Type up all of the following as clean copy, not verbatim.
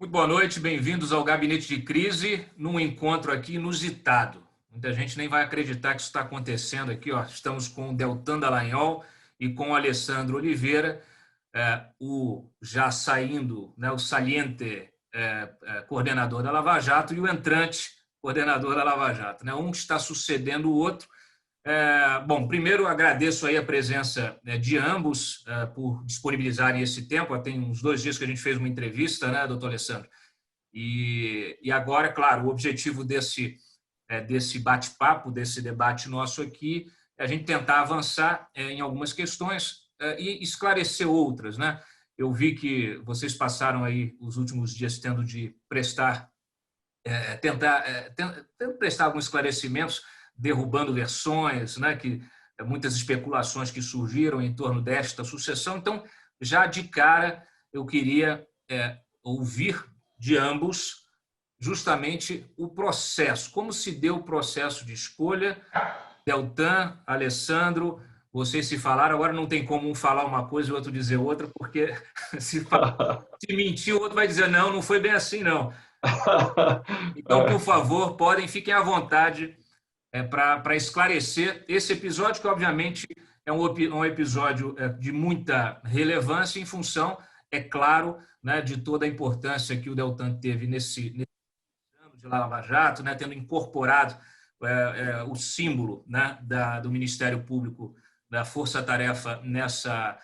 Muito boa noite, bem-vindos ao Gabinete de Crise, num encontro aqui inusitado. Muita gente nem vai acreditar que isso está acontecendo aqui. Ó. Estamos com o Deltan Dallagnol e com o Alessandro Oliveira, o já saindo, né, o saliente coordenador da Lava Jato e o entrante coordenador da Lava Jato. Né? Um está sucedendo o outro. Bom, primeiro agradeço aí a presença de ambos por disponibilizarem esse tempo. Tem uns 2 dias que a gente fez uma entrevista, né, doutor Alessandro? E agora, claro, o objetivo desse bate-papo, desse debate nosso aqui, é a gente tentar avançar em algumas questões e esclarecer outras, né? Eu vi que vocês passaram aí os últimos dias tendo de tentar prestar alguns esclarecimentos, derrubando versões, né, que muitas especulações que surgiram em torno desta sucessão. Então, já de cara, eu queria ouvir de ambos justamente o processo, como se deu o processo de escolha. Deltan, Alessandro, vocês se falaram, agora não tem como um falar uma coisa e o outro dizer outra, porque se mentir, o outro vai dizer, não, não foi bem assim, não. Então, por favor, fiquem à vontade para esclarecer esse episódio, que obviamente é um episódio de muita relevância em função, é claro, né, de toda a importância que o Deltan teve nesse ano de Lava Jato, né, tendo incorporado o símbolo, né, do Ministério Público, da Força Tarefa nessa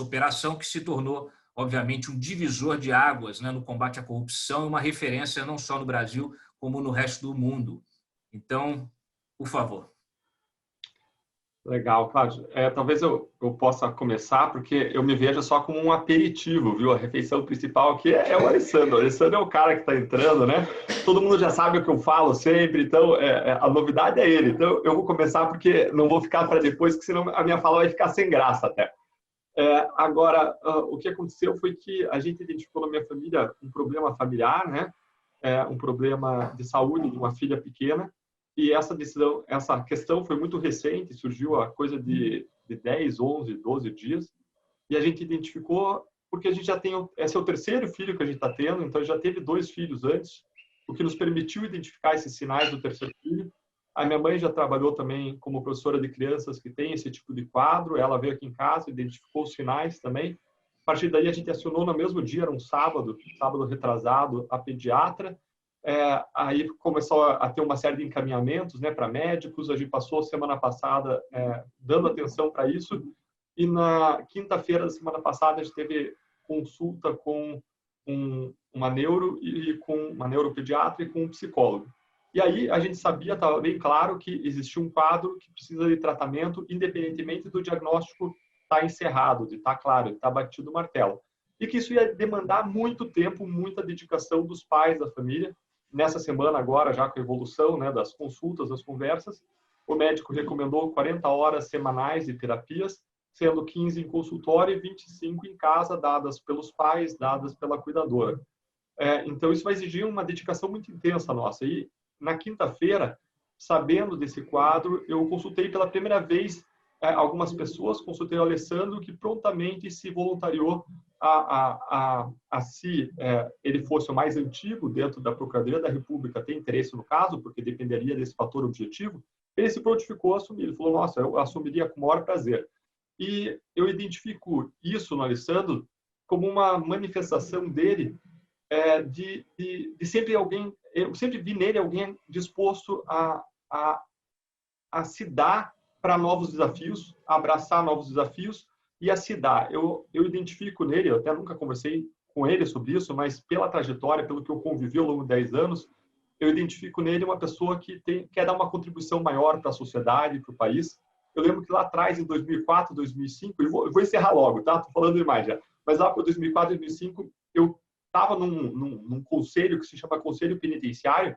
operação, que se tornou, obviamente, um divisor de águas, né, no combate à corrupção e uma referência não só no Brasil, como no resto do mundo. Então, por favor. Legal, Cláudio. Talvez eu possa começar, porque eu me vejo só como um aperitivo, viu? A refeição principal aqui é o Alessandro. O Alessandro é o cara que está entrando, né? Todo mundo já sabe o que eu falo sempre, então a novidade é ele. Então eu vou começar porque não vou ficar para depois, porque senão a minha fala vai ficar sem graça até. Agora, o que aconteceu foi que a gente identificou na minha família um problema familiar, né? Um problema de saúde de uma filha pequena. E essa questão foi muito recente, surgiu a coisa de 10, 11, 12 dias. E a gente identificou, porque a gente já tem, esse é o terceiro filho que a gente está tendo, então já teve 2 filhos antes, o que nos permitiu identificar esses sinais do terceiro filho. A minha mãe já trabalhou também como professora de crianças que tem esse tipo de quadro, ela veio aqui em casa, identificou os sinais também. A partir daí a gente acionou no mesmo dia, era um sábado retrasado, a pediatra. Aí começou a ter uma série de encaminhamentos, né, para médicos. A gente passou semana passada dando atenção para isso, e na quinta-feira da semana passada a gente teve consulta com uma neuropediatra e com um psicólogo. E aí a gente sabia, estava bem claro, que existia um quadro que precisa de tratamento, independentemente do diagnóstico estar encerrado, de estar claro, de estar batido o martelo. E que isso ia demandar muito tempo, muita dedicação dos pais da família. Nessa semana agora, já com a evolução, né, das consultas, das conversas, o médico recomendou 40 horas semanais de terapias, sendo 15 em consultório e 25 em casa, dadas pelos pais, dadas pela cuidadora. Então, isso vai exigir uma dedicação muito intensa nossa. E na quinta-feira, sabendo desse quadro, eu consultei pela primeira vez algumas pessoas, consultei o Alessandro, que prontamente se voluntariou se ele fosse o mais antigo dentro da Procuradoria da República, tem interesse no caso, porque dependeria desse fator objetivo, ele se prontificou a assumir. Ele falou, nossa, eu assumiria com o maior prazer. E eu identifico isso no Alessandro como uma manifestação dele de sempre alguém, eu sempre vi nele alguém disposto a se dar para novos desafios, a abraçar novos desafios e a se dar. Eu identifico nele, eu até nunca conversei com ele sobre isso, mas pela trajetória, pelo que eu convivi ao longo de 10 anos, eu identifico nele uma pessoa que quer dar uma contribuição maior para a sociedade, para o país. Eu lembro que lá atrás, em 2004, 2005, eu vou encerrar logo, tá? Estou falando demais já. Mas lá para 2004, 2005, eu estava num conselho que se chama Conselho Penitenciário,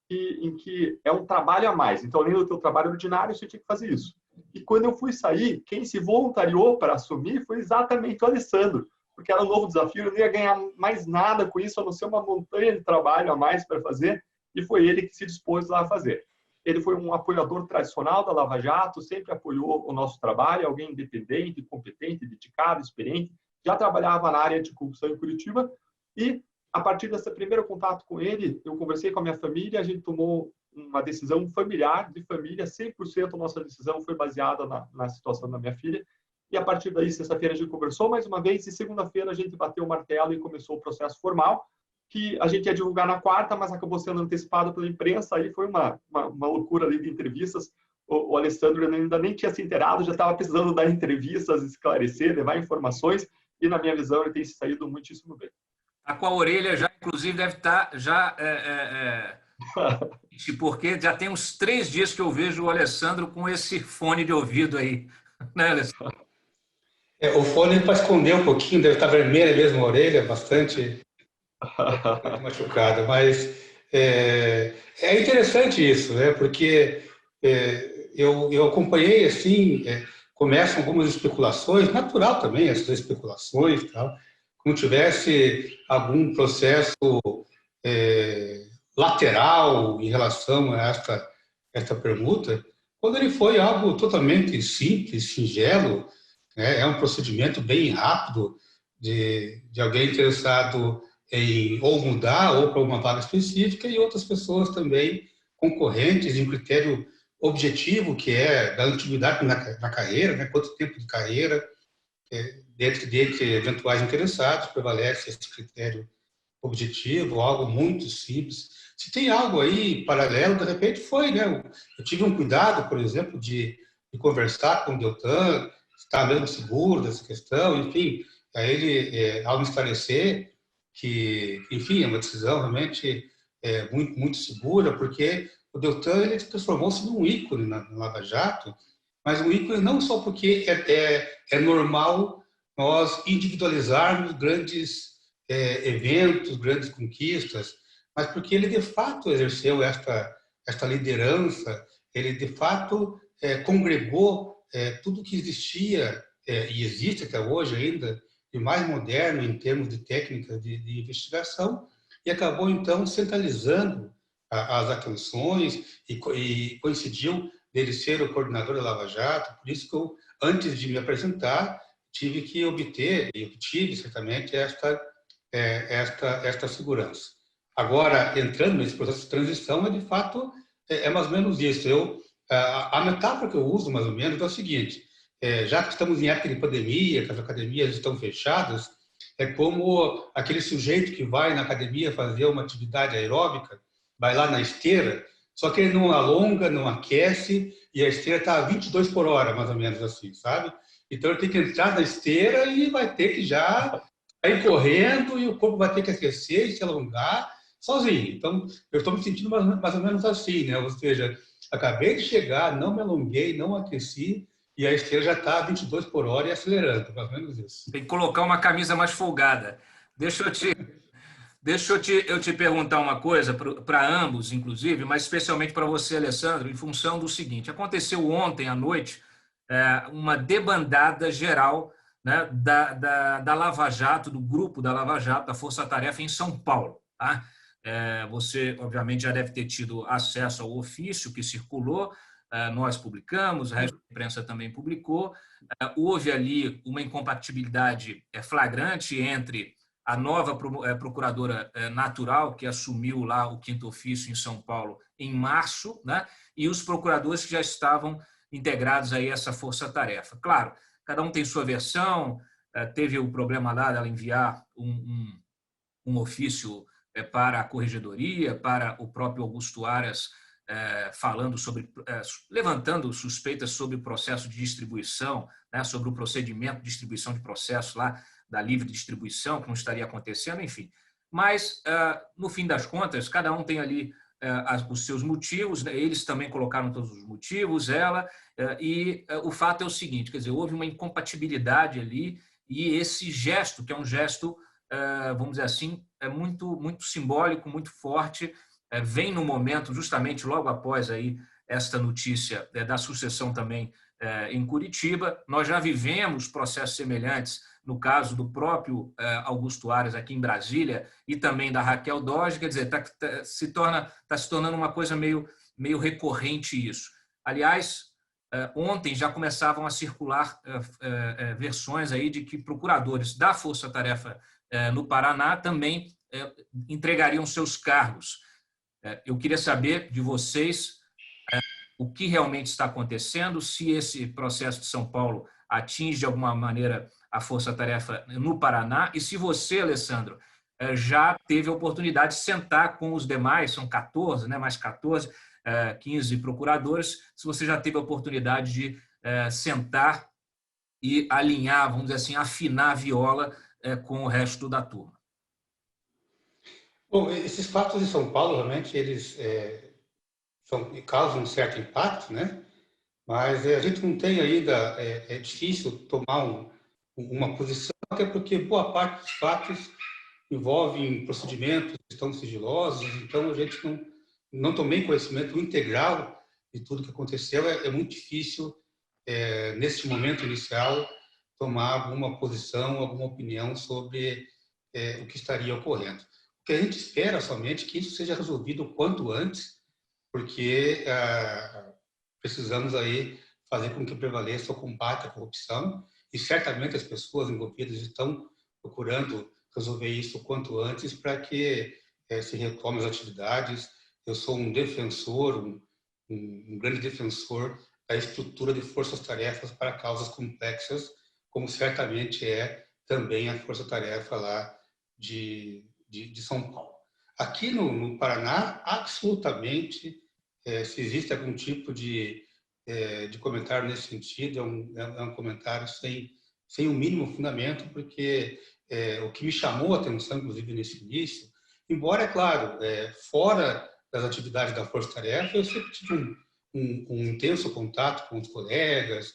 em que é um trabalho a mais. Então, além do teu trabalho ordinário, você tinha que fazer isso. E quando eu fui sair, quem se voluntariou para assumir foi exatamente o Alessandro, porque era um novo desafio, eu não ia ganhar mais nada com isso, a não ser uma montanha de trabalho a mais para fazer, e foi ele que se dispôs lá a fazer. Ele foi um apoiador tradicional da Lava Jato, sempre apoiou o nosso trabalho, alguém independente, competente, dedicado, experiente, já trabalhava na área de corrupção em Curitiba, e a partir desse primeiro contato com ele, eu conversei com a minha família, a gente tomou uma decisão familiar, de família, 100% a nossa decisão foi baseada na situação da minha filha. E a partir daí, sexta-feira, a gente conversou mais uma vez, e segunda-feira a gente bateu o martelo e começou o processo formal, que a gente ia divulgar na quarta, mas acabou sendo antecipado pela imprensa, aí foi uma loucura ali de entrevistas. O Alessandro ainda nem tinha se inteirado, já estava precisando dar entrevistas, esclarecer, levar informações, e na minha visão ele tem se saído muitíssimo bem. A com a orelha já, inclusive, deve estar já porque já tem uns 3 dias que eu vejo o Alessandro com esse fone de ouvido aí, né, Alessandro? O fone para esconder um pouquinho, deve estar vermelha mesmo a orelha, bastante machucada, mas é interessante isso, né? Porque eu acompanhei assim, começam algumas especulações, natural também essas especulações, tal, como tivesse algum processo lateral em relação a esta permuta, quando ele foi algo totalmente simples, singelo, né? É um procedimento bem rápido de alguém interessado em ou mudar ou para uma vaga específica e outras pessoas também concorrentes em um critério objetivo, que é da antiguidade na carreira, né? Quanto tempo de carreira, dentre eventuais interessados, prevalece esse critério objetivo, algo muito simples. Se tem algo aí paralelo, de repente foi, né? Eu tive um cuidado, por exemplo, de conversar com o Deltan, estar mesmo seguro dessa questão, enfim, aí ele, ao me esclarecer que, enfim, é uma decisão realmente muito, muito segura, porque o Deltan ele transformou-se num ícone na Lava Jato, mas um ícone não só porque é normal nós individualizarmos grandes eventos, grandes conquistas, mas porque ele de fato exerceu esta liderança, ele de fato congregou tudo que existia e existe até hoje ainda de mais moderno em termos de técnicas de investigação e acabou então centralizando as atenções e coincidiu dele ser o coordenador da Lava Jato, por isso que eu, antes de me apresentar, tive que obter, e obtive certamente, esta segurança. Agora, entrando nesse processo de transição, de fato, é mais ou menos isso. A metáfora que eu uso, mais ou menos, é o seguinte: já que estamos em época de pandemia, que as academias estão fechadas, é como aquele sujeito que vai na academia fazer uma atividade aeróbica, vai lá na esteira, só que ele não alonga, não aquece, e a esteira está a 22 por hora, mais ou menos assim, sabe? Então ele tem que entrar na esteira e vai ter que já sair correndo e o corpo vai ter que aquecer e se alongar sozinho. Então eu estou me sentindo mais ou menos assim, né? Ou seja, acabei de chegar, não me alonguei, não aqueci, e a esteira já está a 22 por hora e acelerando, mais ou menos isso. Tem que colocar uma camisa mais folgada. Deixa eu te perguntar uma coisa, para ambos, inclusive, mas especialmente para você, Alessandro, em função do seguinte: aconteceu ontem à noite uma debandada geral, né, da Lava Jato, do grupo da Lava Jato, da Força Tarefa em São Paulo. Tá? Você, obviamente, já deve ter tido acesso ao ofício que circulou, nós publicamos, a resto da imprensa também publicou. Houve ali uma incompatibilidade flagrante entre a nova procuradora natural, que assumiu lá o 5º ofício em São Paulo em março, né, e os procuradores que já estavam integrados aí a essa força-tarefa. Claro, cada um tem sua versão, teve o problema lá dela enviar um ofício para a corregedoria, para o próprio Augusto Aras, falando sobre, levantando suspeitas sobre o processo de distribuição, né, sobre o procedimento de distribuição de processo lá da livre distribuição, que não estaria acontecendo, enfim. Mas, no fim das contas, cada um tem ali os seus motivos, né? Eles também colocaram todos os motivos, e o fato é o seguinte, quer dizer, houve uma incompatibilidade ali, e esse gesto, que é um gesto, vamos dizer assim, muito, muito simbólico, muito forte, vem no momento, justamente logo após aí esta notícia da sucessão também em Curitiba. Nós já vivemos processos semelhantes no caso do próprio Augusto Aras aqui em Brasília e também da Raquel Dodge, quer dizer, está se tornando uma coisa meio recorrente isso. Aliás, ontem já começavam a circular versões aí de que procuradores da Força Tarefa no Paraná também entregariam seus cargos. Eu queria saber de vocês o que realmente está acontecendo, se esse processo de São Paulo atinge de alguma maneira a força-tarefa no Paraná, e se você, Alessandro, já teve a oportunidade de sentar com os demais, são 14, né, mais 14, 15 procuradores, se você já teve a oportunidade de sentar e alinhar, vamos dizer assim, afinar a viola com o resto da turma. Bom, esses fatos de São Paulo, realmente, eles causam um certo impacto, né? Mas a gente não tem ainda, é difícil tomar uma posição, até porque boa parte dos fatos envolvem procedimentos que estão sigilosos, então a gente não tomei conhecimento integral de tudo que aconteceu. É muito difícil, neste momento inicial, tomar alguma posição, alguma opinião sobre o que estaria ocorrendo. O que a gente espera somente é que isso seja resolvido o quanto antes, porque precisamos aí fazer com que prevaleça o combate à corrupção, e certamente as pessoas envolvidas estão procurando resolver isso o quanto antes para que se retome as atividades. Eu sou um defensor, um grande defensor da estrutura de forças-tarefas para causas complexas, como certamente é também a força-tarefa lá de São Paulo. Aqui no Paraná, absolutamente, se existe algum tipo de comentário nesse sentido, é um comentário sem o mínimo fundamento, porque o que me chamou a atenção, inclusive, nesse início, embora, é claro, fora das atividades da Força Tarefa, eu sempre tive um intenso contato com os colegas,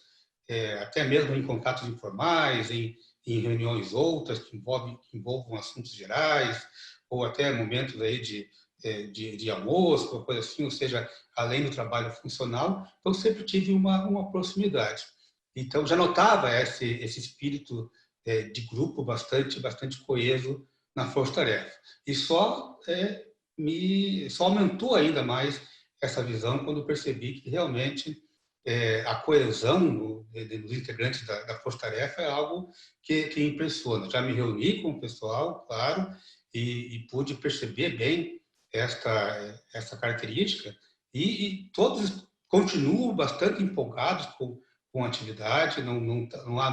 até mesmo em contatos informais, em reuniões outras que envolvam assuntos gerais, ou até momentos aí de almoço, ou coisa assim, ou seja, além do trabalho funcional. Então, sempre tive uma proximidade. Então, já notava esse espírito de grupo bastante coeso na Força-Tarefa. E só aumentou ainda mais essa visão quando percebi que realmente a coesão dos integrantes da Força-Tarefa é algo que impressiona. Já me reuni com o pessoal, claro, e pude perceber bem esta característica, e todos continuam bastante empolgados com a atividade, não há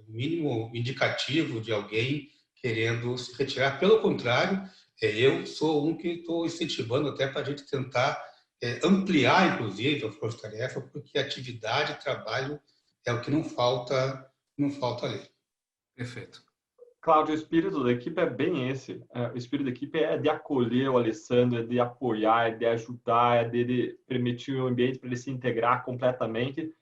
mínimo indicativo de alguém querendo se retirar. Pelo contrário, eu sou um que estou incentivando até para a gente tentar ampliar, inclusive, a força-tarefa, porque atividade e trabalho é o que não falta ali. Perfeito. Cláudio, o espírito da equipe é bem esse. O espírito da equipe é de acolher o Alessandro, é de apoiar, é de ajudar, é de permitir o ambiente para ele se integrar completamente.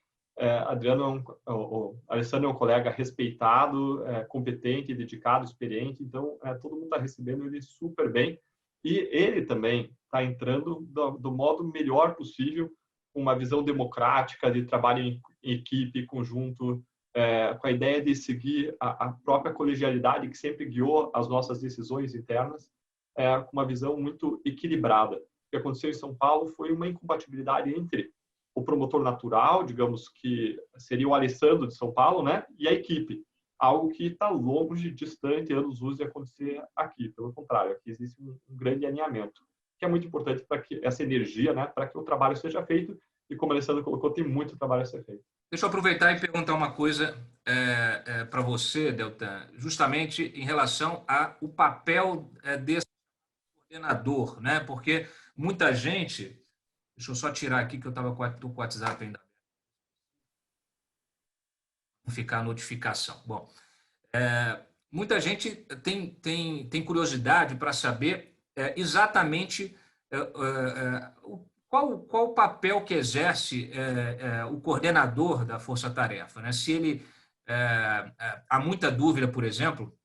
O Alessandro é um colega respeitado, competente, dedicado, experiente, então todo mundo está recebendo ele super bem. E ele também está entrando do modo melhor possível, com uma visão democrática de trabalho em equipe, conjunto, com a ideia de seguir a própria colegialidade que sempre guiou as nossas decisões internas, com uma visão muito equilibrada. O que aconteceu em São Paulo foi uma incompatibilidade entre o promotor natural, digamos que seria o Alessandro de São Paulo, né, e a equipe. Algo que está longe, distante, anos-luz de acontecer aqui. Pelo contrário, aqui existe um grande alinhamento, que é muito importante para que essa energia, né, para que o trabalho seja feito. E como o Alessandro colocou, tem muito trabalho a ser feito. Deixa eu aproveitar e perguntar uma coisa para você, Deltan, justamente em relação ao papel desse coordenador, né? Porque muita gente... Deixa eu só tirar aqui que eu estava com o WhatsApp ainda. Não ficar a notificação. Bom, muita gente tem curiosidade para saber exatamente qual o papel que exerce o coordenador da força-tarefa, né? Se ele há muita dúvida, por exemplo,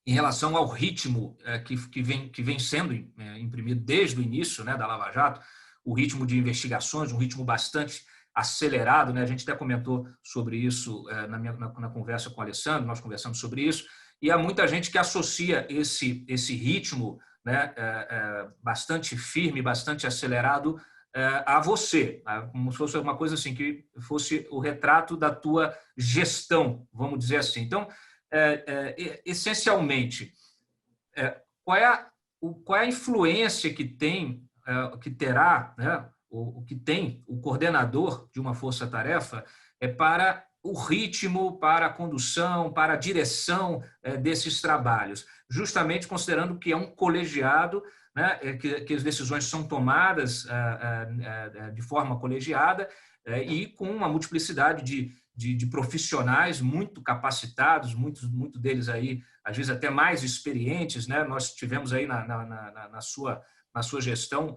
em relação ao ritmo que vem sendo imprimido desde o início, né, da Lava Jato, o ritmo de investigações, um ritmo bastante acelerado, né? A gente até comentou sobre isso na conversa com o Alessandro, nós conversamos sobre isso, e há muita gente que associa esse ritmo, né, bastante firme, bastante acelerado, a você, como se fosse uma coisa assim, que fosse o retrato da tua gestão, vamos dizer assim. Então, essencialmente, qual é a influência que terá, né, o que tem o coordenador de uma força-tarefa para o ritmo, para a condução, para a direção desses trabalhos, justamente considerando que é um colegiado, né, que as decisões são tomadas de forma colegiada e com uma multiplicidade de profissionais muito capacitados, muito deles aí, às vezes até mais experientes, né? Nós tivemos aí na sua gestão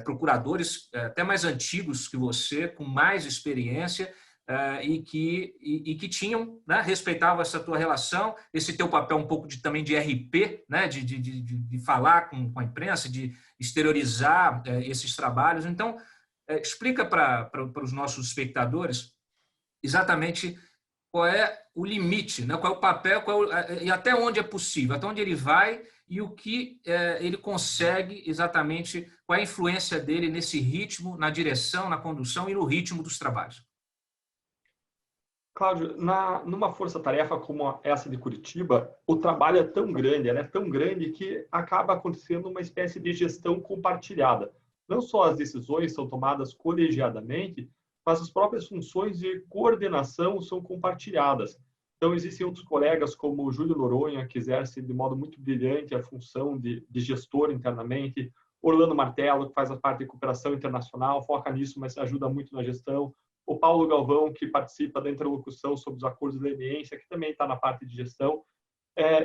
procuradores até mais antigos que você, com mais experiência, e que tinham, né, respeitavam essa tua relação, esse teu papel um pouco também de RP, né, de falar com a imprensa, de exteriorizar esses trabalhos. Então, explica para os nossos espectadores exatamente qual é o limite, né, qual é o papel, e até onde é possível, até onde ele vai e o que ele consegue exatamente, qual é a influência dele nesse ritmo, na direção, na condução e no ritmo dos trabalhos. Cláudio, numa força-tarefa como essa de Curitiba, o trabalho é tão grande, ela é tão grande que acaba acontecendo uma espécie de gestão compartilhada. Não só as decisões são tomadas colegiadamente, mas as próprias funções de coordenação são compartilhadas. Então, existem outros colegas, como o Júlio Noronha, que exerce de modo muito brilhante a função de gestor internamente, Orlando Martello, que faz a parte de cooperação internacional, foca nisso, mas ajuda muito na gestão, o Paulo Galvão, que participa da interlocução sobre os acordos de leniência, que também está na parte de gestão,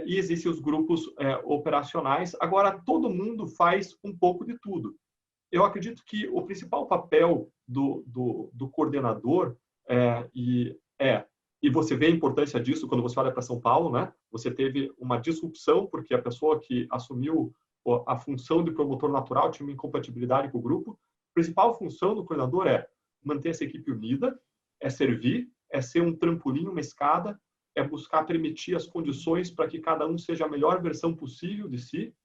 e existem os grupos operacionais. Agora, todo mundo faz um pouco de tudo. Eu acredito que o principal papel do coordenador, e você vê a importância disso quando você olha para São Paulo, né? Você teve uma disrupção, porque a pessoa que assumiu a função de promotor natural tinha uma incompatibilidade com o grupo. A principal função do coordenador é manter essa equipe unida, é servir, é ser um trampolim, uma escada, é buscar permitir as condições para que cada um seja a melhor versão possível de si,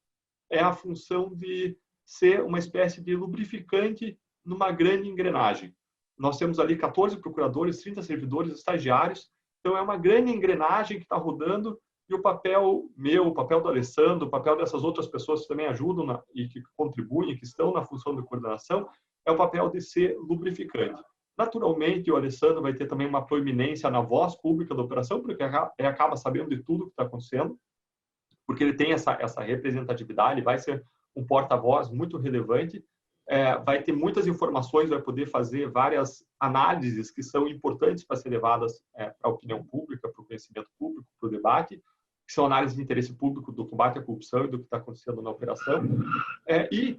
é a função de ser uma espécie de lubrificante numa grande engrenagem. Nós temos ali 14 procuradores, 30 servidores, estagiários, então é uma grande engrenagem que está rodando e o papel meu, o papel do Alessandro, o papel dessas outras pessoas que também ajudam e que contribuem, que estão na função de coordenação, é o papel de ser lubrificante. Naturalmente, o Alessandro vai ter também uma proeminência na voz pública da operação, porque ele acaba sabendo de tudo que está acontecendo, porque ele tem essa representatividade, vai ser um porta-voz muito relevante, vai ter muitas informações, vai poder fazer várias análises que são importantes para ser levadas para a opinião pública, para o conhecimento público, para o debate, que são análises de interesse público do combate à corrupção e do que está acontecendo na operação. E,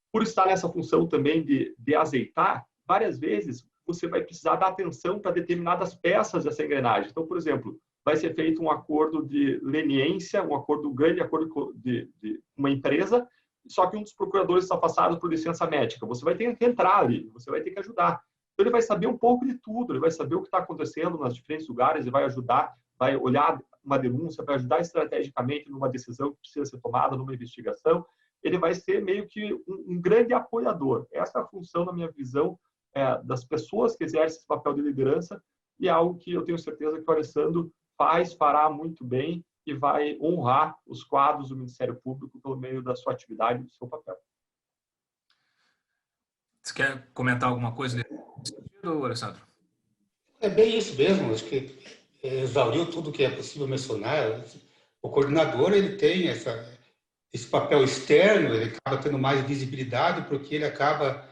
por estar nessa função também de azeitar, várias vezes você vai precisar dar atenção para determinadas peças dessa engrenagem. Então, por exemplo, vai ser feito um acordo de leniência, um grande acordo de uma empresa, só que um dos procuradores está afastado por licença médica. Você vai ter que entrar ali, você vai ter que ajudar. Então, ele vai saber um pouco de tudo, ele vai saber o que está acontecendo nos diferentes lugares, ele vai ajudar, vai olhar uma denúncia, vai ajudar estrategicamente numa decisão que precisa ser tomada, numa investigação. Ele vai ser meio que um grande apoiador. Essa é a função, na minha visão, das pessoas que exercem esse papel de liderança, e é algo que eu tenho certeza que o Alessandro fará muito bem e vai honrar os quadros do Ministério Público pelo meio da sua atividade e do seu papel. Você quer comentar alguma coisa nesse sentido, Alessandro? É bem isso mesmo, acho que exauriu tudo que é possível mencionar. O coordenador, ele tem esse papel externo, ele acaba tendo mais visibilidade, porque ele acaba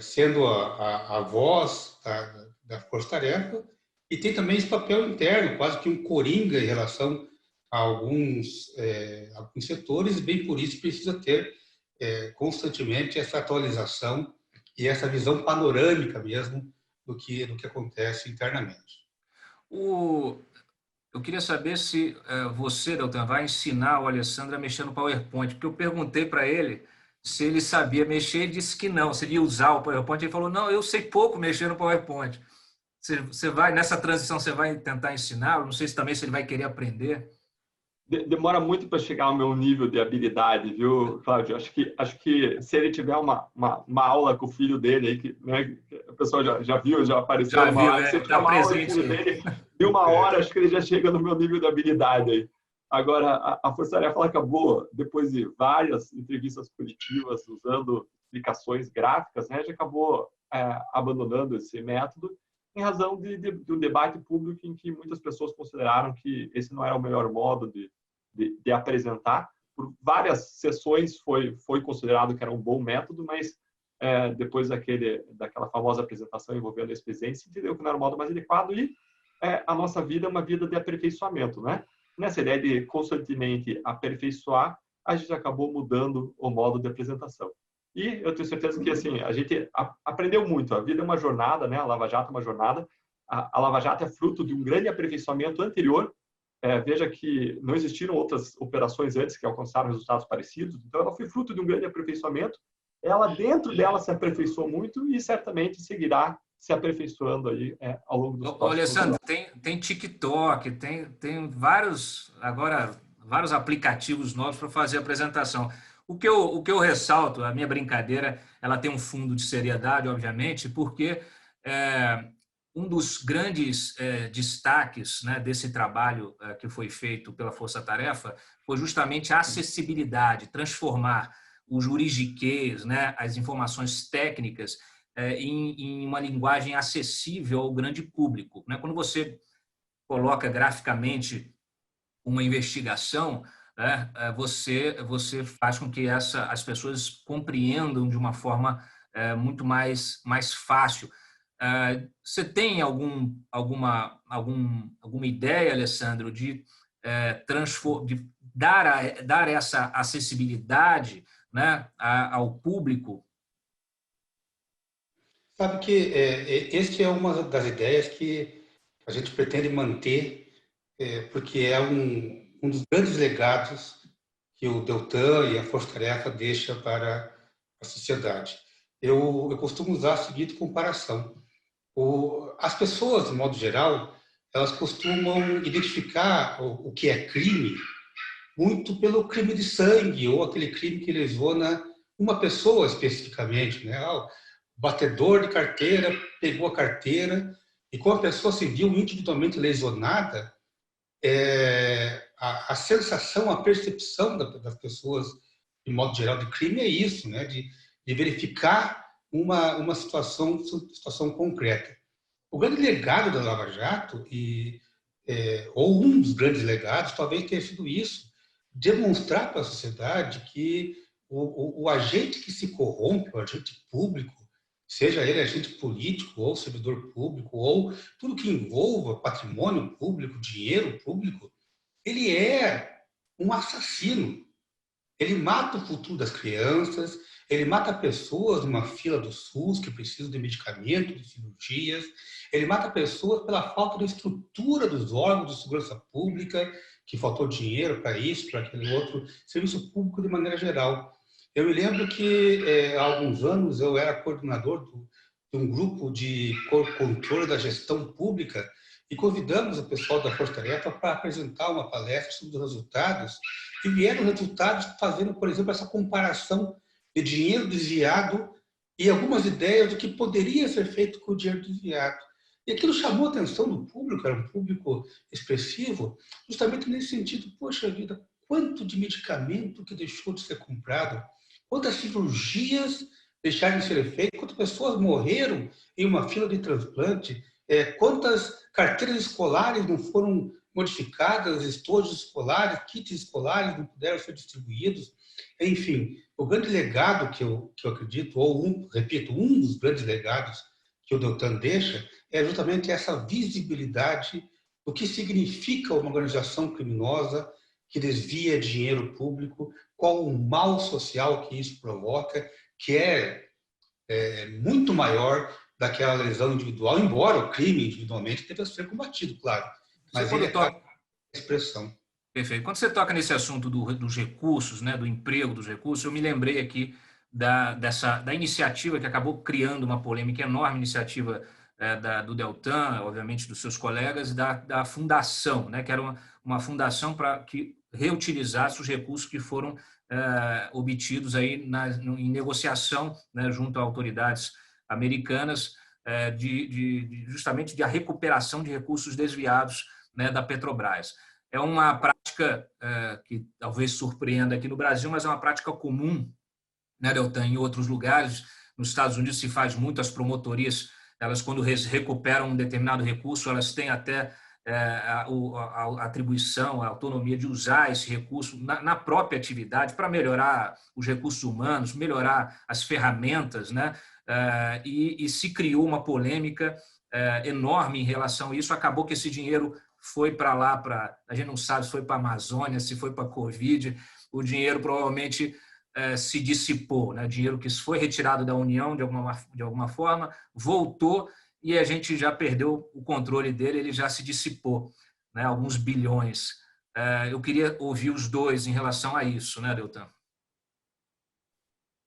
sendo a voz da força-tarefa, e tem também esse papel interno, quase que um coringa em relação a alguns setores, e bem por isso precisa ter constantemente essa atualização e essa visão panorâmica mesmo do que acontece internamente. Eu queria saber se você, Deltan, vai ensinar o Alessandro a mexer no PowerPoint, porque eu perguntei para ele se ele sabia mexer, ele disse que não, se ele ia usar o PowerPoint, ele falou, não, eu sei pouco mexer no PowerPoint. Você vai, nessa transição, você vai tentar ensinar? Não sei se também se ele vai querer aprender. Demora muito para chegar ao meu nível de habilidade, viu, Cláudio? Acho que se ele tiver uma aula com o filho dele, aí, que, né, a pessoa já viu, já apareceu numa aula, se ele tiver uma aula com o filho dele, de uma hora, acho que ele já chega no meu nível de habilidade aí. Agora, a Força Tarefa ela acabou, depois de várias entrevistas coletivas, usando explicações gráficas, né, já acabou abandonando esse método em razão de um debate público em que muitas pessoas consideraram que esse não era o melhor modo de apresentar. Por várias sessões foi considerado que era um bom método, mas depois daquela famosa apresentação envolvendo esse presidente, se entendeu que não era o modo mais adequado e a nossa vida é uma vida de aperfeiçoamento, né? Nessa ideia de constantemente aperfeiçoar, a gente acabou mudando o modo de apresentação. E eu tenho certeza que assim a gente aprendeu muito. A vida é uma jornada, né? A Lava Jato é uma jornada. A Lava Jato é fruto de um grande aperfeiçoamento anterior. Veja que não existiram outras operações antes que alcançaram resultados parecidos. Então, ela foi fruto de um grande aperfeiçoamento. Ela, dentro dela, se aperfeiçoou muito e certamente seguirá se aperfeiçoando aí ao longo dos próximos Alessandro, tem TikTok, tem vários aplicativos novos para fazer a apresentação. O que eu ressalto, a minha brincadeira, ela tem um fundo de seriedade, obviamente, porque um dos grandes destaques, né, desse trabalho que foi feito pela Força Tarefa foi justamente a acessibilidade, transformar o juridiquês, né, as informações técnicas, em uma linguagem acessível ao grande público. Né? Quando você coloca graficamente uma investigação, né, você faz com que as pessoas compreendam de uma forma muito mais fácil. Você tem alguma ideia, Alessandro, de dar essa acessibilidade, né, ao público? Sabe que este é uma das ideias que a gente pretende manter, porque é um dos grandes legados que o Deltan e a Força Tarefa deixa para a sociedade. Eu costumo usar a seguinte comparação. As pessoas, de modo geral, elas costumam identificar o que é crime muito pelo crime de sangue ou aquele crime que lesiona uma pessoa especificamente, né? O batedor de carteira pegou a carteira e como a pessoa se viu individualmente lesionada, a sensação, a percepção das pessoas, de modo geral, de crime é isso, né? De verificar uma situação concreta. O grande legado da Lava Jato, ou um dos grandes legados, talvez tenha sido isso, demonstrar para a sociedade que o agente que se corrompe, o agente público, seja ele agente político ou servidor público, ou tudo que envolva patrimônio público, dinheiro público, ele é um assassino. Ele mata o futuro das crianças, ele mata pessoas numa fila do SUS que precisam de medicamentos, de cirurgias, ele mata pessoas pela falta de estrutura dos órgãos de segurança pública, que faltou dinheiro para isso, para aquele outro, serviço público de maneira geral. Eu me lembro que há alguns anos eu era coordenador de um grupo de controle da gestão pública e convidamos o pessoal da Força Tarefa para apresentar uma palestra sobre os resultados e vieram resultados fazendo, por exemplo, essa comparação de dinheiro desviado e algumas ideias do que poderia ser feito com o dinheiro desviado. E aquilo chamou a atenção do público, era um público expressivo, justamente nesse sentido, poxa vida, quanto de medicamento que deixou de ser comprado, quantas cirurgias deixaram de ser feitas, quantas pessoas morreram em uma fila de transplante, quantas carteiras escolares não foram modificadas, estojos escolares, kits escolares não puderam ser distribuídos. Enfim, o grande legado que eu acredito, repito, um dos grandes legados que o Deltan deixa é justamente essa visibilidade do que significa uma organização criminosa que desvia dinheiro público, qual o mal social que isso provoca, que é muito maior daquela lesão individual, embora o crime individualmente deva ser combatido, claro. Mas ele é expressão. Perfeito. Quando você toca nesse assunto dos recursos, né, do emprego dos recursos, eu me lembrei aqui da iniciativa que acabou criando uma polêmica enorme, iniciativa do Deltan, obviamente dos seus colegas, da fundação, né, que era uma fundação para que reutilizasse os recursos que foram obtidos aí em negociação, né, junto a autoridades americanas, justamente de a recuperação de recursos desviados, né, da Petrobras. é uma prática que talvez surpreenda aqui no Brasil, mas é uma prática comum, né, Deltan, em outros lugares. Nos Estados Unidos se faz muito, as promotorias, elas quando recuperam um determinado recurso, elas têm até a atribuição, a autonomia de usar esse recurso na própria atividade para melhorar os recursos humanos, melhorar as ferramentas, né? E se criou uma polêmica enorme em relação a isso. Acabou que esse dinheiro foi para lá, a gente não sabe se foi para a Amazônia, se foi para a Covid, o dinheiro provavelmente se dissipou, né? Dinheiro que foi retirado da União de alguma forma, voltou e a gente já perdeu o controle dele, ele já se dissipou, né? Alguns bilhões. Eu queria ouvir os dois em relação a isso, né, Deltan?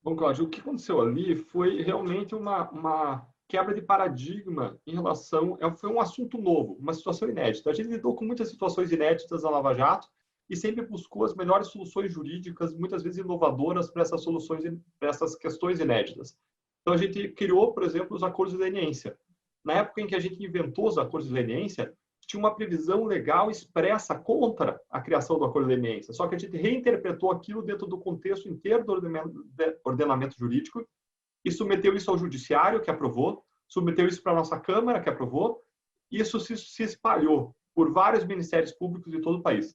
Bom, Cláudio, o que aconteceu ali foi realmente uma quebra de paradigma em relação... Foi um assunto novo, uma situação inédita. A gente lidou com muitas situações inéditas na Lava Jato e sempre buscou as melhores soluções jurídicas, muitas vezes inovadoras, para essas soluções, para essas questões inéditas. Então, a gente criou, por exemplo, os acordos de leniência. Na época em que a gente inventou os acordos de leniência, tinha uma previsão legal expressa contra a criação do acordo de leniência, só que a gente reinterpretou aquilo dentro do contexto inteiro do ordenamento jurídico e submeteu isso ao judiciário, que aprovou, submeteu isso para a nossa Câmara, que aprovou, e isso se espalhou por vários ministérios públicos de todo o país.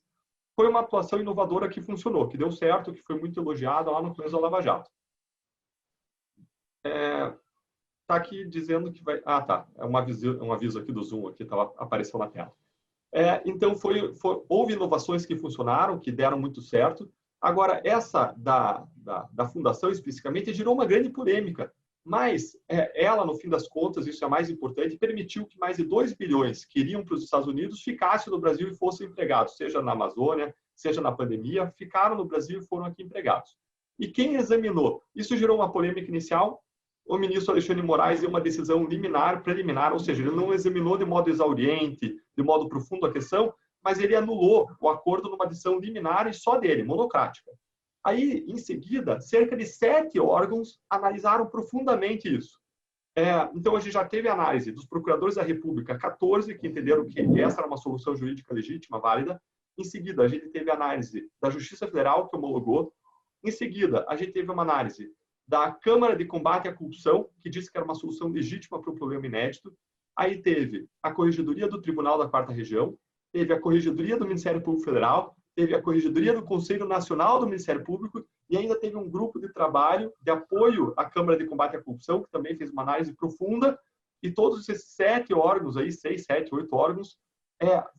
Foi uma atuação inovadora que funcionou, que deu certo, que foi muito elogiada lá no começo da Lava Jato. Está aqui dizendo que vai... tá. É um aviso aqui do Zoom, aqui apareceu na tela. Então, houve inovações que funcionaram, que deram muito certo. Agora, essa da Fundação, especificamente, gerou uma grande polêmica. Mas ela, no fim das contas, isso é mais importante, permitiu que mais de 2 bilhões que iriam para os Estados Unidos ficassem no Brasil e fossem empregados, seja na Amazônia, seja na pandemia, ficaram no Brasil e foram aqui empregados. E quem examinou? Isso gerou uma polêmica inicial. O ministro Alexandre de Moraes deu uma decisão preliminar, ou seja, ele não examinou de modo exauriente, de modo profundo a questão, mas ele anulou o acordo numa decisão liminar e só dele, monocrática. Aí, em seguida, cerca de 7 órgãos analisaram profundamente isso. Então, a gente já teve análise dos procuradores da República, 14, que entenderam que essa era uma solução jurídica legítima, válida. Em seguida, a gente teve análise da Justiça Federal, que homologou. Em seguida, a gente teve uma análise da Câmara de Combate à Corrupção, que disse que era uma solução legítima para um problema inédito. Aí teve a Corregedoria do Tribunal da Quarta Região, teve a Corregedoria do Ministério Público Federal, teve a Corregedoria do Conselho Nacional do Ministério Público e ainda teve um grupo de trabalho de apoio à Câmara de Combate à Corrupção, que também fez uma análise profunda, e todos esses 7 órgãos, 6, 7, 8 órgãos,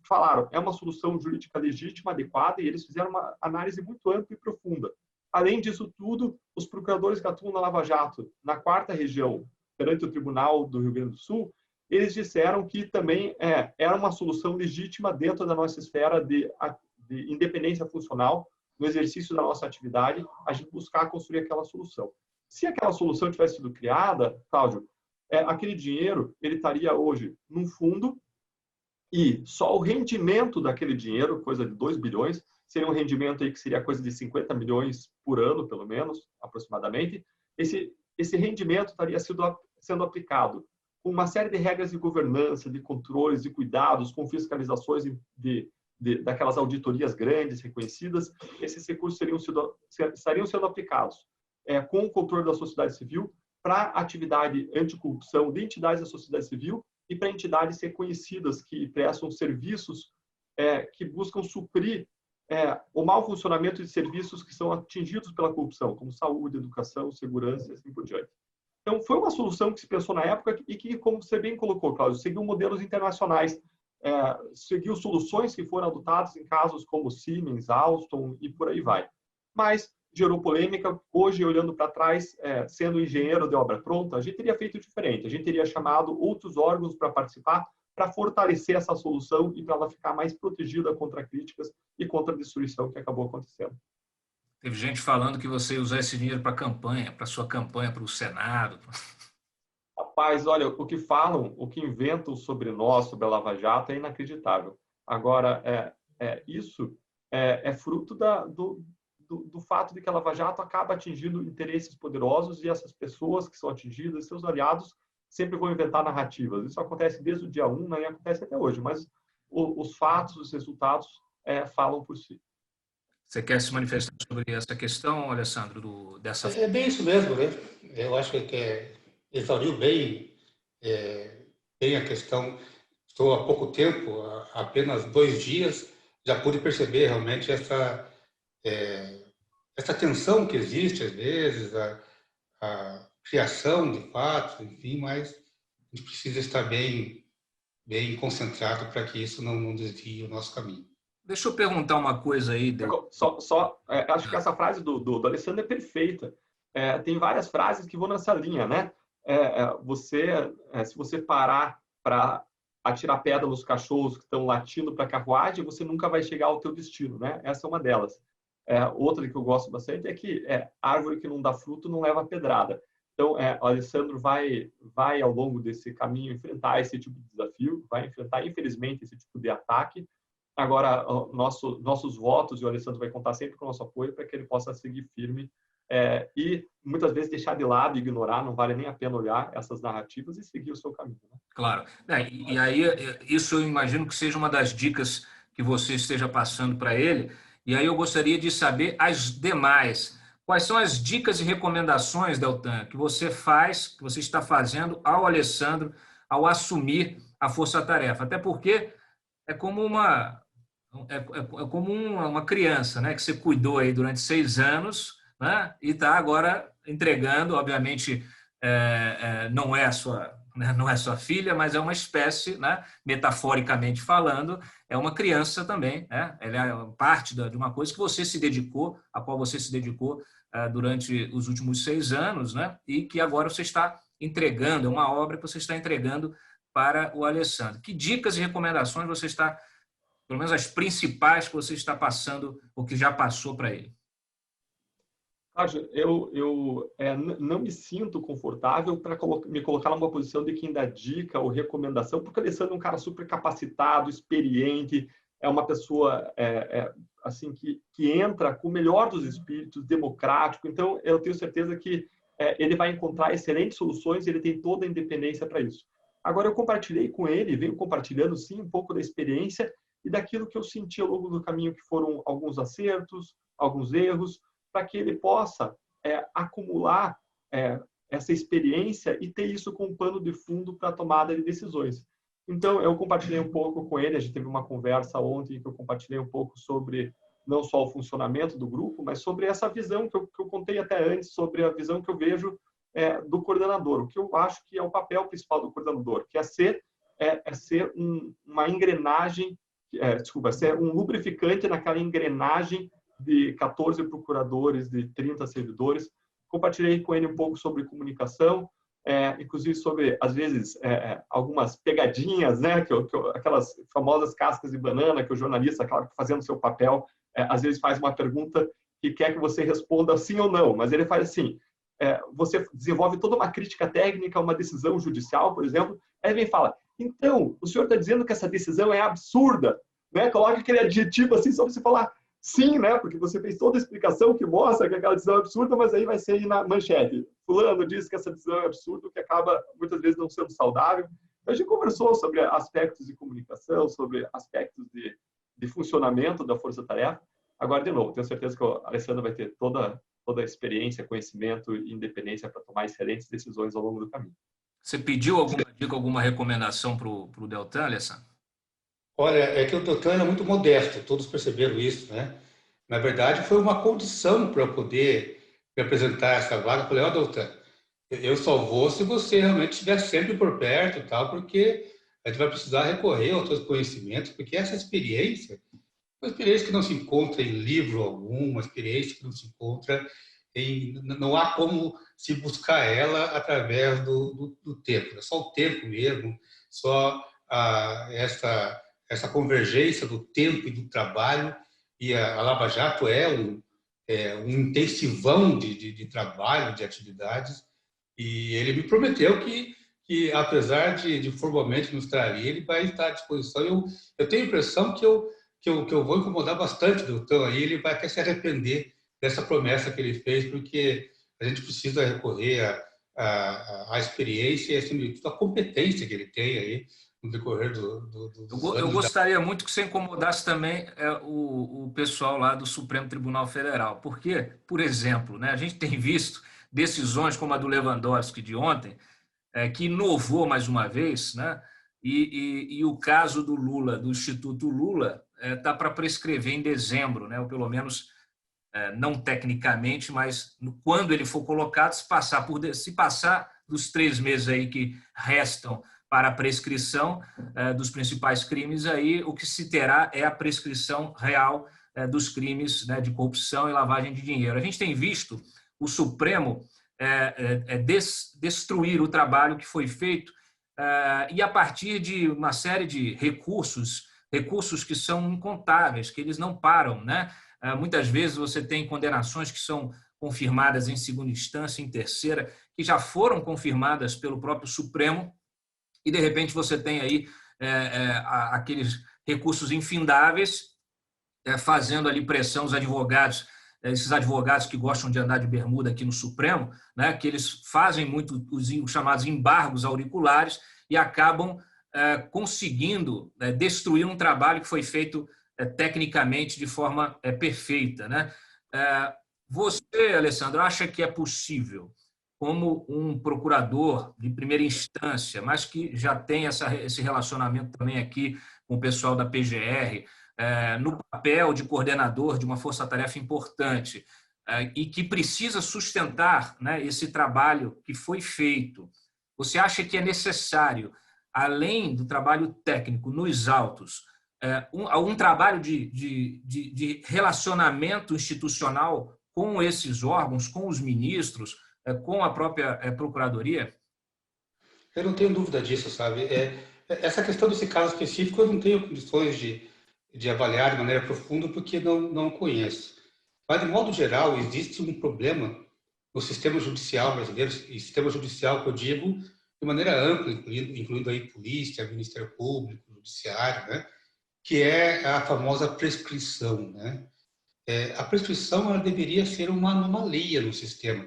falaram, é uma solução jurídica legítima, adequada, e eles fizeram uma análise muito ampla e profunda. Além disso tudo, os procuradores que atuam na Lava Jato, na Quarta Região, perante o Tribunal do Rio Grande do Sul, eles disseram que também era uma solução legítima dentro da nossa esfera de independência funcional, no exercício da nossa atividade, a gente buscar construir aquela solução. Se aquela solução tivesse sido criada, Cláudio, aquele dinheiro ele estaria hoje num fundo e só o rendimento daquele dinheiro, coisa de 2 bilhões, seria um rendimento aí que seria coisa de 50 milhões por ano, pelo menos, aproximadamente. Esse rendimento estaria sendo aplicado com uma série de regras de governança, de controles, de cuidados, com fiscalizações daquelas auditorias grandes, reconhecidas. Esses recursos estariam sendo aplicados com o controle da sociedade civil para atividade anticorrupção de entidades da sociedade civil e para entidades reconhecidas que prestam serviços que buscam suprir o mau funcionamento de serviços que são atingidos pela corrupção, como saúde, educação, segurança e assim por diante. Então, foi uma solução que se pensou na época e que, como você bem colocou, Cláudio, seguiu modelos internacionais, seguiu soluções que foram adotadas em casos como Siemens, Alstom e por aí vai. Mas gerou polêmica. Hoje, olhando para trás, sendo engenheiro de obra pronta, a gente teria feito diferente. A gente teria chamado outros órgãos para participar, para fortalecer essa solução e para ela ficar mais protegida contra críticas e contra a destruição que acabou acontecendo. Teve gente falando que você ia usar esse dinheiro para campanha, para sua campanha para o Senado. Rapaz, olha, o que falam, o que inventam sobre nós, sobre a Lava Jato, é inacreditável. Agora, isso é fruto do fato de que a Lava Jato acaba atingindo interesses poderosos e essas pessoas que são atingidas, seus aliados, sempre vão inventar narrativas. Isso acontece desde o dia 1, né, e acontece até hoje, mas os fatos, os resultados falam por si. Você quer se manifestar sobre essa questão, Alessandro, dessa... É bem isso mesmo, né? Eu acho que exauriu bem a questão. Estou há pouco tempo, há apenas 2 dias, já pude perceber realmente essa tensão que existe às vezes, a criação de fatos, enfim, mas a gente precisa estar bem concentrado para que isso não desvie o nosso caminho. Deixa eu perguntar uma coisa aí. Acho que essa frase do Alessandro é perfeita. Tem várias frases que vão nessa linha, né? Se você parar para atirar pedra nos cachorros que estão latindo para a carruagem, você nunca vai chegar ao teu destino, né? Essa é uma delas. Outra que eu gosto bastante é que árvore que não dá fruto não leva pedrada. Então, o Alessandro vai ao longo desse caminho enfrentar esse tipo de desafio, vai enfrentar, infelizmente, esse tipo de ataque. Agora, nossos votos, e o Alessandro vai contar sempre com o nosso apoio para que ele possa seguir firme e muitas vezes deixar de lado, ignorar, não vale nem a pena olhar essas narrativas e seguir o seu caminho. Né? Claro. E aí, isso eu imagino que seja uma das dicas que você esteja passando para ele. E aí eu gostaria de saber as demais. Quais são as dicas e recomendações, Deltan, que você está fazendo ao Alessandro ao assumir a força-tarefa? Até porque é como uma criança, né, que você cuidou aí durante 6 anos, né, e está agora entregando, obviamente, não é sua filha, mas é uma espécie, né, metaforicamente falando, é uma criança também, né? Ela é parte de uma coisa que você se dedicou, a qual você se dedicou durante os últimos 6 anos, né, e que agora você está entregando, é uma obra que você está entregando para o Alessandro. Que dicas e recomendações você está, pelo menos as principais que você está passando, ou que já passou para ele? Eu não me sinto confortável para me colocar numa posição de quem dá dica ou recomendação, porque o Alessandro é um cara super capacitado, experiente, é uma pessoa assim que entra com o melhor dos espíritos, democrático. Então, eu tenho certeza que ele vai encontrar excelentes soluções e ele tem toda a independência para isso. Agora, eu compartilhei com ele, venho compartilhando, sim, um pouco da experiência e daquilo que eu senti ao longo do caminho, que foram alguns acertos, alguns erros, para que ele possa acumular essa experiência e ter isso como pano de fundo para a tomada de decisões. Então, eu compartilhei um pouco com ele, a gente teve uma conversa ontem que eu compartilhei um pouco sobre não só o funcionamento do grupo, mas sobre essa visão que eu contei até antes, sobre a visão que eu vejo do coordenador, o que eu acho que é o papel principal do coordenador, que é ser uma engrenagem, ser um lubrificante naquela engrenagem de 14 procuradores, de 30 servidores. Compartilhei com ele um pouco sobre comunicação, inclusive sobre, às vezes, algumas pegadinhas, né? Aquelas famosas cascas de banana que o jornalista, claro, fazendo seu papel, às vezes faz uma pergunta que quer que você responda sim ou não, mas ele faz assim, você desenvolve toda uma crítica técnica, uma decisão judicial, por exemplo, aí vem e fala, então, o senhor está dizendo que essa decisão é absurda, né? Coloca aquele adjetivo assim, só para você falar sim, né? Porque você fez toda a explicação que mostra que aquela decisão é absurda, mas aí vai ser aí na manchete. Fulano disse que essa decisão é absurda, que acaba muitas vezes não sendo saudável. A gente conversou sobre aspectos de comunicação, sobre aspectos de funcionamento da força-tarefa. Agora, de novo, tenho certeza que o Alessandro vai ter toda a experiência, conhecimento e independência para tomar excelentes decisões ao longo do caminho. Você pediu alguma dica, alguma recomendação para o Deltan, Alessandro? Olha, é que o Deltan era muito modesto, todos perceberam isso, né? Na verdade, foi uma condição para eu poder me apresentar essa vaga. Eu falei, ó, Deltan, eu só vou se você realmente estiver sempre por perto e tal, porque a gente vai precisar recorrer aos seus conhecimentos, porque essa experiência é uma experiência que não se encontra em livro algum, uma experiência que não se encontra não há como se buscar ela através do tempo, é só o tempo mesmo, só essa convergência do tempo e do trabalho, e a Lava Jato é um intensivão de trabalho, de atividades, e ele me prometeu que apesar de formalmente não estar ali, ele vai estar à disposição. Eu tenho a impressão que eu vou incomodar bastante o Deltan aí, ele vai até se arrepender dessa promessa que ele fez, porque a gente precisa recorrer à experiência e, acima de tudo, à competência que ele tem aí no decorrer dos Eu anos. gostaria muito que você incomodasse também o pessoal lá do Supremo Tribunal Federal, porque, por exemplo, né, a gente tem visto decisões como a do Lewandowski de ontem, que inovou mais uma vez, né, e o caso do Lula, do Instituto Lula, está para prescrever em dezembro, né, ou pelo menos não tecnicamente, mas quando ele for colocado, se passar dos 3 meses aí que restam para a prescrição dos principais crimes, aí o que se terá é a prescrição real dos crimes, né, de corrupção e lavagem de dinheiro. A gente tem visto o Supremo destruir o trabalho que foi feito e a partir de uma série de recursos que são incontáveis, que eles não param, né? Muitas vezes você tem condenações que são confirmadas em segunda instância, em terceira, que já foram confirmadas pelo próprio Supremo, e de repente você tem aí aqueles recursos infindáveis fazendo ali pressão aos advogados, esses advogados que gostam de andar de bermuda aqui no Supremo, né, que eles fazem muito os chamados embargos auriculares e acabam conseguindo destruir um trabalho que foi feito tecnicamente de forma perfeita, né? Você, Alessandro, acha que é possível, como um procurador de primeira instância, mas que já tem esse relacionamento também aqui com o pessoal da PGR, no papel de coordenador de uma força-tarefa importante e que precisa sustentar, né, esse trabalho que foi feito, você acha que é necessário, além do trabalho técnico nos autos, um trabalho de relacionamento institucional com esses órgãos, com os ministros, com a própria Procuradoria? Eu não tenho dúvida disso, sabe? Essa questão desse caso específico eu não tenho condições de avaliar de maneira profunda porque não conheço. Mas, de modo geral, existe um problema no sistema judicial brasileiro, e sistema judicial que eu digo de maneira ampla, incluindo aí polícia, Ministério Público, Judiciário, né? Que é a famosa prescrição, né? A prescrição ela deveria ser uma anomalia no sistema.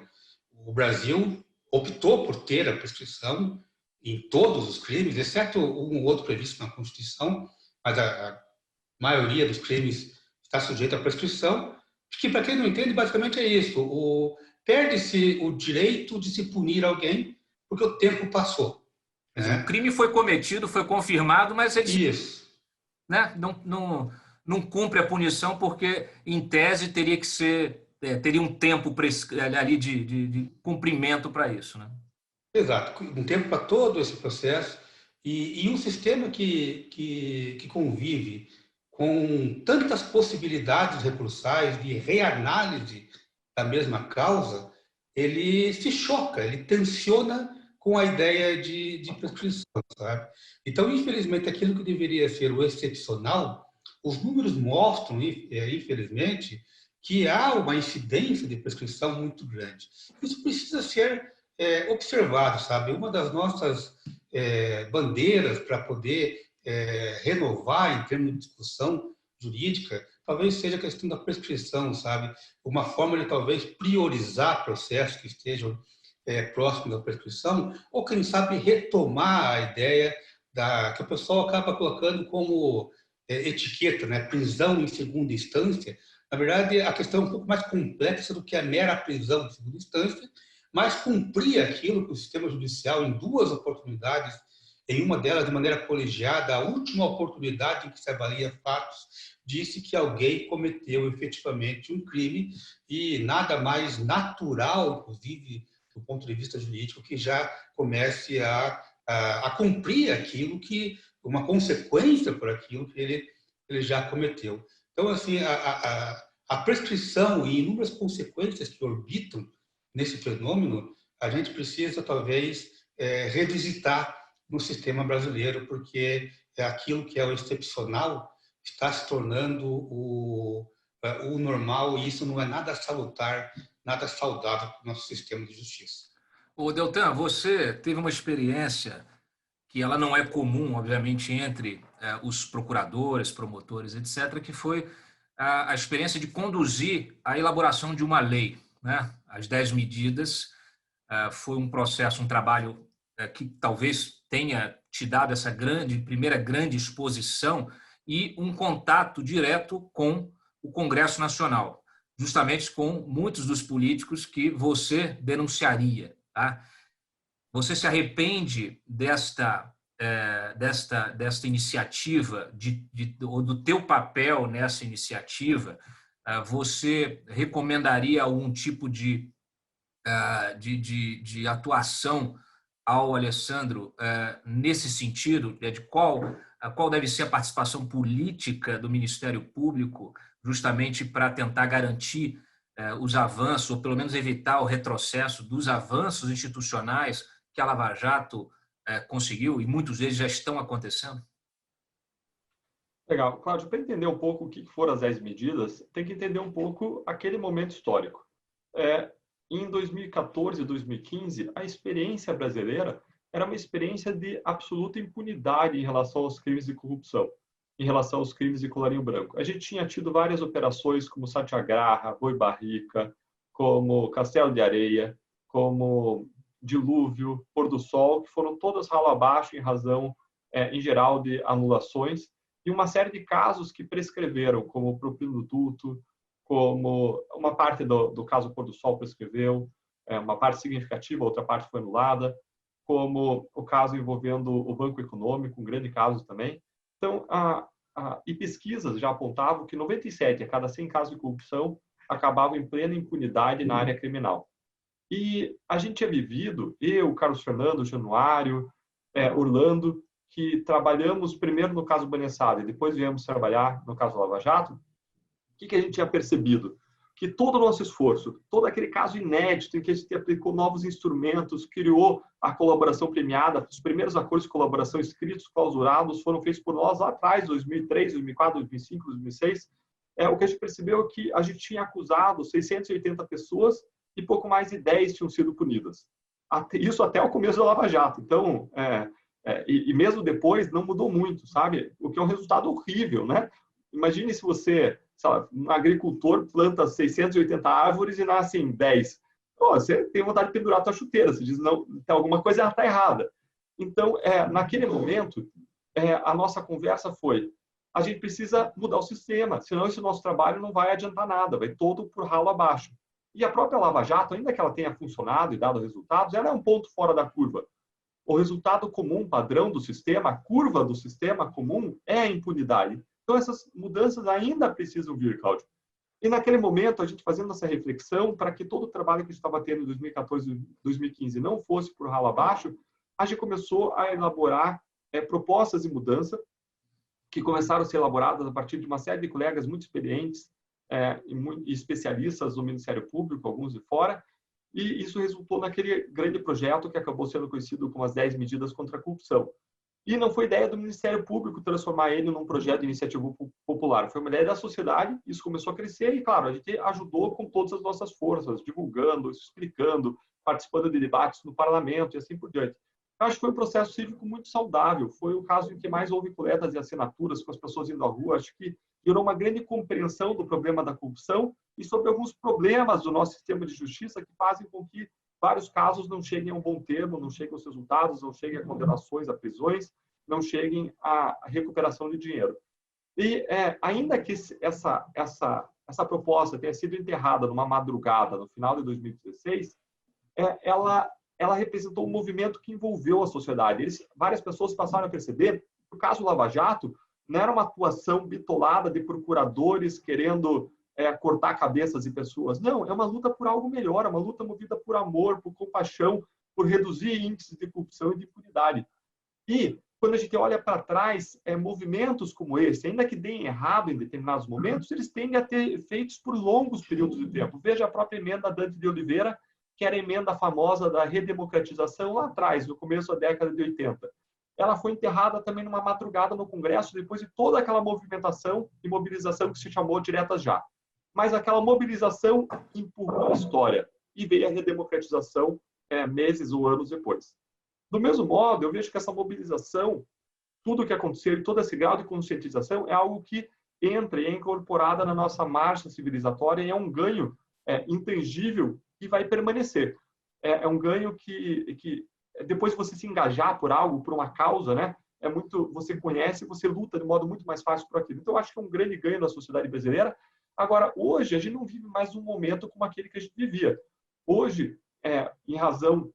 O Brasil optou por ter a prescrição em todos os crimes, exceto um ou outro previsto na Constituição, mas a maioria dos crimes está sujeita à prescrição, que, para quem não entende, basicamente é isso. Perde-se o direito de se punir alguém porque o tempo passou. Né? O crime foi cometido, foi confirmado, mas ele né, não cumpre a punição porque, em tese, teria que ser teria um tempo ali de cumprimento para isso, né? Exato, um tempo para todo esse processo e um sistema que convive com tantas possibilidades recursais de reanálise da mesma causa, ele se choca, ele tensiona com a ideia de prescrição, sabe? Então, infelizmente, aquilo que deveria ser o excepcional, os números mostram, infelizmente, que há uma incidência de prescrição muito grande. Isso precisa ser observado, sabe? Uma das nossas bandeiras para poder renovar em termos de discussão jurídica, talvez seja a questão da prescrição, sabe? Uma forma de talvez priorizar processos que estejam próximos da prescrição, ou quem sabe retomar a ideia que o pessoal acaba colocando como etiqueta, né? Prisão em segunda instância. Na verdade, a questão é um pouco mais complexa do que a mera prisão em segunda instância, mas cumprir aquilo que o sistema judicial, em 2 oportunidades, em uma delas de maneira colegiada, a última oportunidade em que se avalia fatos, disse que alguém cometeu efetivamente um crime e nada mais natural, inclusive do ponto de vista jurídico, que já comece a cumprir aquilo que, uma consequência por aquilo que ele já cometeu. Então, assim, a prescrição e inúmeras consequências que orbitam nesse fenômeno, a gente precisa, talvez, revisitar no sistema brasileiro, porque aquilo que é o excepcional está se tornando o normal, e isso não é nada salutar, nada saudável para o nosso sistema de justiça. Ô, Deltan, você teve uma experiência que ela não é comum, obviamente, entre os procuradores, promotores, etc., que foi a experiência de conduzir a elaboração de uma lei, né? As 10 medidas foi um processo, um trabalho que talvez tenha te dado essa primeira grande exposição e um contato direto com o Congresso Nacional, justamente com muitos dos políticos que você denunciaria. Tá? Você se arrepende desta iniciativa, ou do teu papel nessa iniciativa? Você recomendaria algum tipo de atuação ao Alessandro nesse sentido, de qual deve ser a participação política do Ministério Público, justamente para tentar garantir os avanços, ou pelo menos evitar o retrocesso dos avanços institucionais que a Lava Jato conseguiu, e muitos deles já estão acontecendo? Legal. Cláudio, para entender um pouco o que foram as 10 medidas, tem que entender um pouco aquele momento histórico. Em 2014 e 2015, a experiência brasileira era uma experiência de absoluta impunidade em relação aos crimes de corrupção, em relação aos crimes de colarinho branco. A gente tinha tido várias operações como Satyagraha, Boi Barrica, como Castelo de Areia, como Dilúvio, Pôr do Sol, que foram todas ralo abaixo em razão, em geral, de anulações, e uma série de casos que prescreveram, como o propinoduto, como uma parte do caso Pôr do Sol prescreveu, uma parte significativa, outra parte foi anulada, como o caso envolvendo o Banco Econômico, um grande caso também. Então, e pesquisas já apontavam que 97 a cada 100 casos de corrupção acabavam em plena impunidade na área criminal. E a gente tinha vivido, eu, Carlos Fernando, Januário, Orlando, que trabalhamos primeiro no caso Banestado e depois viemos trabalhar no caso Lava Jato. O que a gente tinha percebido? Que todo o nosso esforço, todo aquele caso inédito em que a gente aplicou novos instrumentos, criou a colaboração premiada, os primeiros acordos de colaboração escritos, clausurados, foram feitos por nós lá atrás, 2003, 2004, 2005, 2006. O que a gente percebeu é que a gente tinha acusado 680 pessoas e pouco mais de 10 tinham sido punidas. Isso até o começo da Lava Jato. Então, e mesmo depois, não mudou muito, sabe? O que é um resultado horrível, né? Imagine se você, sabe, um agricultor planta 680 árvores e nascem 10. Você tem vontade de pendurar a tua chuteira. Você diz, não, tem alguma coisa está errada. Então, naquele momento, a nossa conversa foi, a gente precisa mudar o sistema, senão esse nosso trabalho não vai adiantar nada, vai todo por ralo abaixo. E a própria Lava Jato, ainda que ela tenha funcionado e dado resultados, ela é um ponto fora da curva. O resultado comum, padrão do sistema, a curva do sistema comum é a impunidade. Então, essas mudanças ainda precisam vir, Cláudio. E naquele momento, a gente fazendo essa reflexão, para que todo o trabalho que a gente estava tendo em 2014 e 2015 não fosse por ralo abaixo, a gente começou a elaborar propostas de mudança que começaram a ser elaboradas a partir de uma série de colegas muito experientes e especialistas do Ministério Público, alguns de fora, e isso resultou naquele grande projeto que acabou sendo conhecido como as 10 medidas contra a corrupção. E não foi ideia do Ministério Público transformar ele num projeto de iniciativa popular, foi uma ideia da sociedade, isso começou a crescer e, claro, a gente ajudou com todas as nossas forças, divulgando, explicando, participando de debates no parlamento e assim por diante. Eu acho que foi um processo cívico muito saudável, foi o caso em que mais houve coletas de assinaturas com as pessoas indo à rua, acho que gerou uma grande compreensão do problema da corrupção e sobre alguns problemas do nosso sistema de justiça que fazem com que vários casos não cheguem a um bom termo, não cheguem aos resultados, não cheguem a condenações, a prisões, não cheguem à recuperação de dinheiro. E ainda que essa proposta tenha sido enterrada numa madrugada no final de 2016, ela representou um movimento que envolveu a sociedade. Várias pessoas passaram a perceber que o caso Lava Jato não era uma atuação bitolada de procuradores querendo cortar cabeças de pessoas. Não, é uma luta por algo melhor, é uma luta movida por amor, por compaixão, por reduzir índices de corrupção e de impunidade. E, quando a gente olha para trás, movimentos como esse, ainda que deem errado em determinados momentos, eles tendem a ter efeitos por longos períodos de tempo. Veja a própria emenda Dante de Oliveira, que era a emenda famosa da redemocratização lá atrás, no começo da década de 80. Ela foi enterrada também numa madrugada no Congresso, depois de toda aquela movimentação e mobilização que se chamou Diretas Já. Mas aquela mobilização empurrou a história e veio a redemocratização meses ou anos depois. Do mesmo modo, eu vejo que essa mobilização, tudo o que aconteceu e todo esse grau de conscientização é algo que entra e é incorporada na nossa marcha civilizatória e é um ganho intangível que vai permanecer. É um ganho que depois você se engajar por algo, por uma causa, né? Você conhece, você luta de modo muito mais fácil por aquilo. Então, eu acho que é um grande ganho da sociedade brasileira. Agora, hoje, a gente não vive mais um momento como aquele que a gente vivia. Hoje, em razão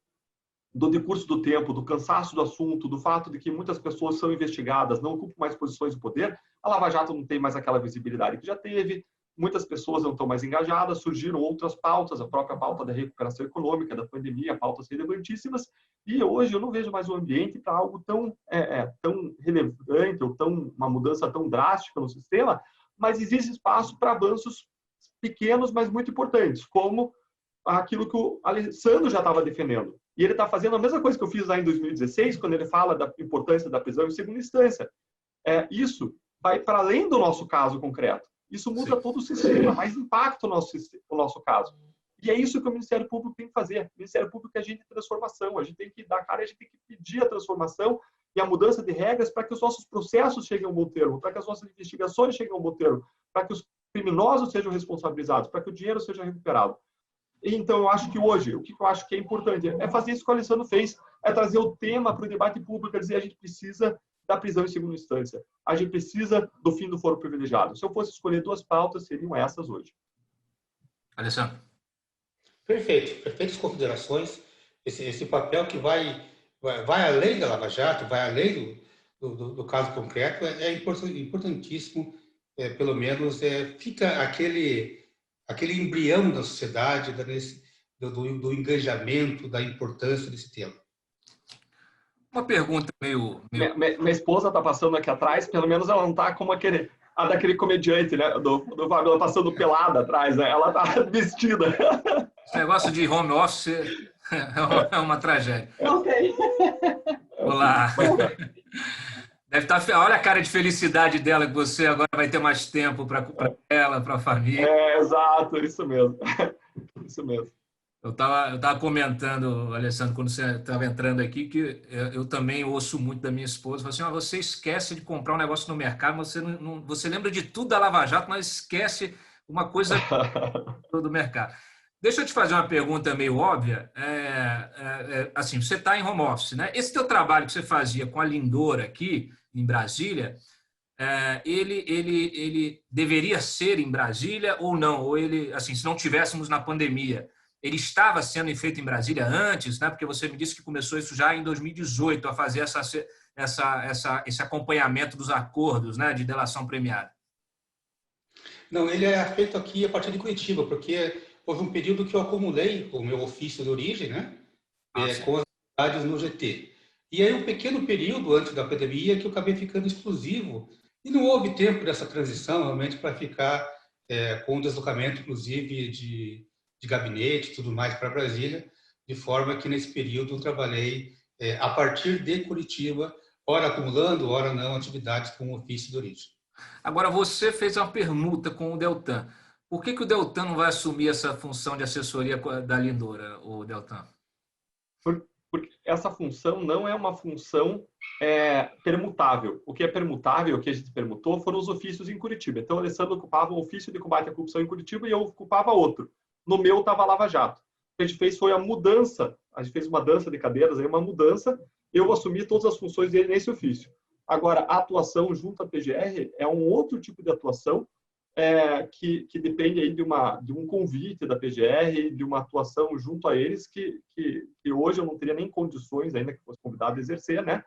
do decurso do tempo, do cansaço do assunto, do fato de que muitas pessoas são investigadas, não ocupam mais posições de poder, a Lava Jato não tem mais aquela visibilidade que já teve, muitas pessoas não estão mais engajadas, surgiram outras pautas, a própria pauta da recuperação econômica, da pandemia, pautas relevantíssimas, e hoje eu não vejo mais um ambiente para algo tão relevante, ou uma mudança tão drástica no sistema, mas existe espaço para avanços pequenos, mas muito importantes, como aquilo que o Alessandro já estava defendendo. E ele está fazendo a mesma coisa que eu fiz lá em 2016, quando ele fala da importância da prisão em segunda instância. Isso vai para além do nosso caso concreto. Isso muda Sim. todo o sistema, mais impacta o nosso caso. E é isso que o Ministério Público tem que fazer. O Ministério Público é agente de transformação. A gente tem que dar cara, a gente tem que pedir a transformação e a mudança de regras para que os nossos processos cheguem ao bom termo, para que as nossas investigações cheguem ao bom termo, para que os criminosos sejam responsabilizados, para que o dinheiro seja recuperado. Então, eu acho que hoje, o que eu acho que é importante é fazer isso que o Alessandro fez, é trazer o tema para o debate público, é dizer a gente precisa da prisão em segunda instância, a gente precisa do fim do foro privilegiado. Se eu fosse escolher 2 pautas, seriam essas hoje. Alessandro. Perfeito, perfeitas considerações. Esse papel que vai além da Lava Jato, vai além do caso concreto, é importantíssimo, pelo menos fica aquele embrião da sociedade, do engajamento, da importância desse tema. Uma pergunta meio... Minha esposa está passando aqui atrás, pelo menos ela não está como daquele comediante, né? Do Fábio, passando pelada atrás, né? Ela está vestida. Esse negócio de home office é uma tragédia. Ok. Olá. Deve estar... Olha a cara de felicidade dela, que você agora vai ter mais tempo para ela, para a família. Exato, isso mesmo. Isso mesmo. Eu tava comentando, Alessandro, quando você estava entrando aqui, que eu também ouço muito da minha esposa, assim, você esquece de comprar um negócio no mercado, você lembra de tudo da Lava Jato, mas esquece uma coisa do mercado. Deixa eu te fazer uma pergunta meio óbvia. Assim, você está em home office, né? Esse teu trabalho que você fazia com a Lindora aqui, em Brasília, ele deveria ser em Brasília ou não? Ou ele, assim, se não tivéssemos na pandemia, ele estava sendo feito em Brasília antes, né? Porque você me disse que começou isso já em 2018, a fazer esse acompanhamento dos acordos, né, de delação premiada. Não, ele é feito aqui a partir de Curitiba, porque houve um período que eu acumulei o meu ofício de origem, né, com as atividades no GT. E aí um pequeno período antes da pandemia que eu acabei ficando exclusivo. E não houve tempo dessa transição realmente para ficar com um deslocamento, inclusive, de gabinete e tudo mais para Brasília, de forma que nesse período eu trabalhei a partir de Curitiba, ora acumulando, ora não, atividades com ofício de origem. Agora, você fez uma permuta com o Deltan. Por que o Deltan não vai assumir essa função de assessoria da Lindora, o Deltan? Porque essa função não é uma função permutável. O que é permutável, o que a gente permutou, foram os ofícios em Curitiba. Então, o Alessandro ocupava um ofício de combate à corrupção em Curitiba e eu ocupava outro. No meu estava Lava Jato. O que a gente fez foi a mudança. A gente fez uma dança de cadeiras, uma mudança. Eu assumi todas as funções dele nesse ofício. Agora, a atuação junto à PGR é um outro tipo de atuação que depende aí de um convite da PGR, de uma atuação junto a eles que hoje eu não teria nem condições, ainda que fosse convidado a exercer, né?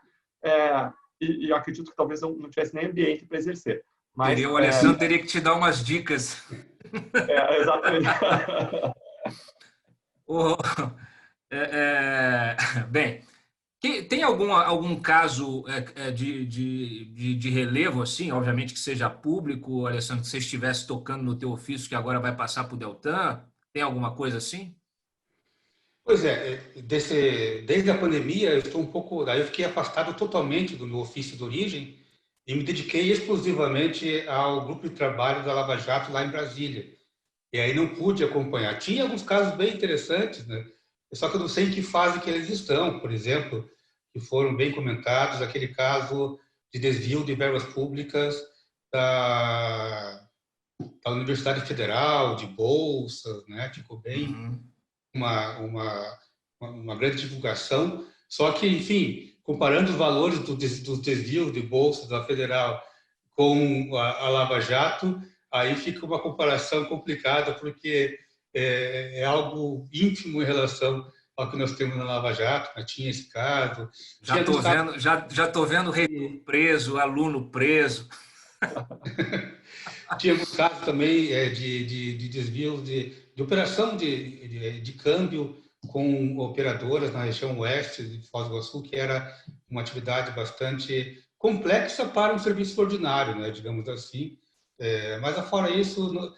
E acredito que talvez não tivesse nem ambiente para exercer. Mas, o Alessandro teria que te dar umas dicas. Exatamente. Bem, tem algum caso de relevo, assim, obviamente que seja público, Alessandro, que você estivesse tocando no teu ofício, que agora vai passar para o Deltan? Tem alguma coisa assim? Pois desde a pandemia, eu estou um pouco... Daí eu fiquei afastado totalmente do meu ofício de origem e me dediquei exclusivamente ao grupo de trabalho da Lava Jato lá em Brasília. E aí não pude acompanhar. Tinha alguns casos bem interessantes, né? Só que eu não sei em que fase que eles estão. Por exemplo, que foram bem comentados, aquele caso de desvio de verbas públicas da Universidade Federal, de bolsas, né? Ficou bem uma grande divulgação. Só que, enfim, comparando os valores dos desvios de bolsa da Federal com a Lava Jato, aí fica uma comparação complicada, porque é algo íntimo em relação ao que nós temos na Lava Jato, né? Tinha esse caso. Já estou vendo, já tô vendo reitor preso, aluno preso. Tinha um caso também de desvio de operação de câmbio com operadoras na região oeste de Foz do Iguaçu, que era uma atividade bastante complexa para um serviço ordinário, né, digamos assim. Mas, afora isso,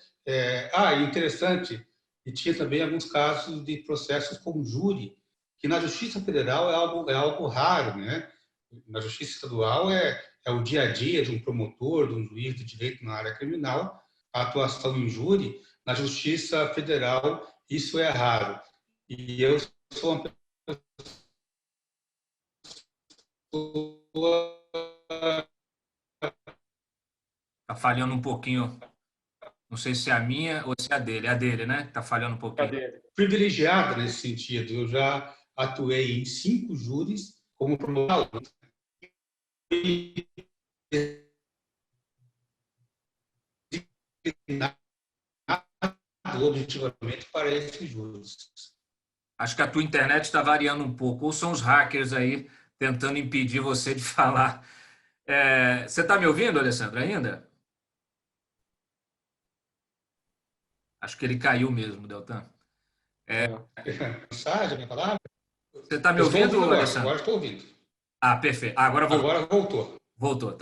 interessante, e tinha também alguns casos de processos com júri, que na Justiça Federal é algo raro, né? Na Justiça Estadual é o dia a dia de um promotor, de um juiz de direito na área criminal, a atuação em júri. Na Justiça Federal, isso é raro. E eu sou uma pessoa... Está falhando um pouquinho. Não sei se é a minha ou se é a dele. É a dele, né? Está falhando um pouquinho. Privilegiada nesse sentido. Eu já atuei em 5 júris como promotor. Objetivamente para esses júris. Acho que a tua internet está variando um pouco. Ou são os hackers aí tentando impedir você de falar. Você está me ouvindo, Alessandro, ainda? Acho que ele caiu mesmo, Deltan. Mensagem, minha palavra? Você está me ouvindo, Alessandro? Agora estou ouvindo. Ah, perfeito. Agora voltou. Agora voltou. Voltou.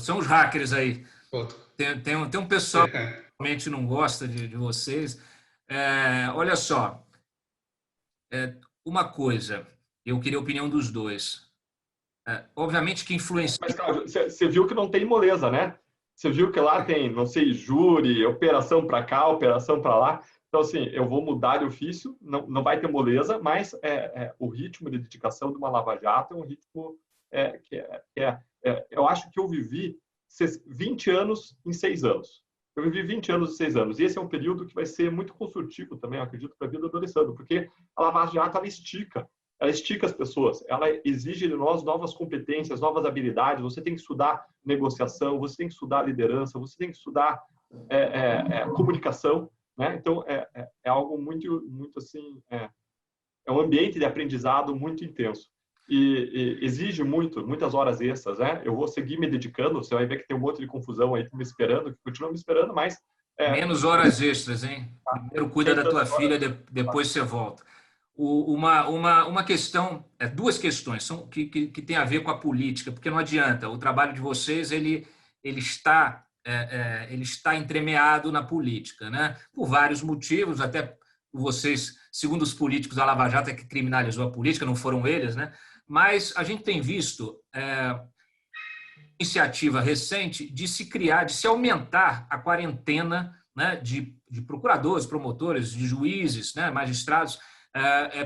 São os hackers aí. Voltou. Tem um pessoal que realmente não gosta de vocês. Olha só. Uma coisa, eu queria a opinião dos dois. Obviamente que influencia... Mas, Cláudio, você viu que não tem moleza, né? Você viu que lá tem, não sei, júri, operação para cá, operação para lá. Então, assim, eu vou mudar de ofício, não vai ter moleza, mas o ritmo de dedicação de uma Lava Jato é um ritmo eu acho que eu vivi 20 anos em 6 anos. Eu vivi 20 anos em 6 anos. E esse é um período que vai ser muito construtivo também, eu acredito, para a vida do Alessandro, porque a Lava Jato, ela estica as pessoas, ela exige de nós novas competências, novas habilidades. Você tem que estudar negociação, você tem que estudar liderança, você tem que estudar comunicação, né? Então é algo muito assim, é um ambiente de aprendizado muito intenso e exige muitas horas extras, né? Eu vou seguir me dedicando, você vai ver que tem um monte de confusão aí me esperando, que continua me esperando, mas menos horas extras, hein? Primeiro cuida da tua filha, depois você volta. Uma questão, duas questões que tem a ver com a política, porque não adianta, o trabalho de vocês ele está entremeado na política, né? Por vários motivos, até vocês, segundo os políticos, a Lava Jato é que criminalizou a política, não foram eles, né? Mas a gente tem visto iniciativa recente de se aumentar a quarentena, né, de procuradores, promotores, de juízes, né, magistrados,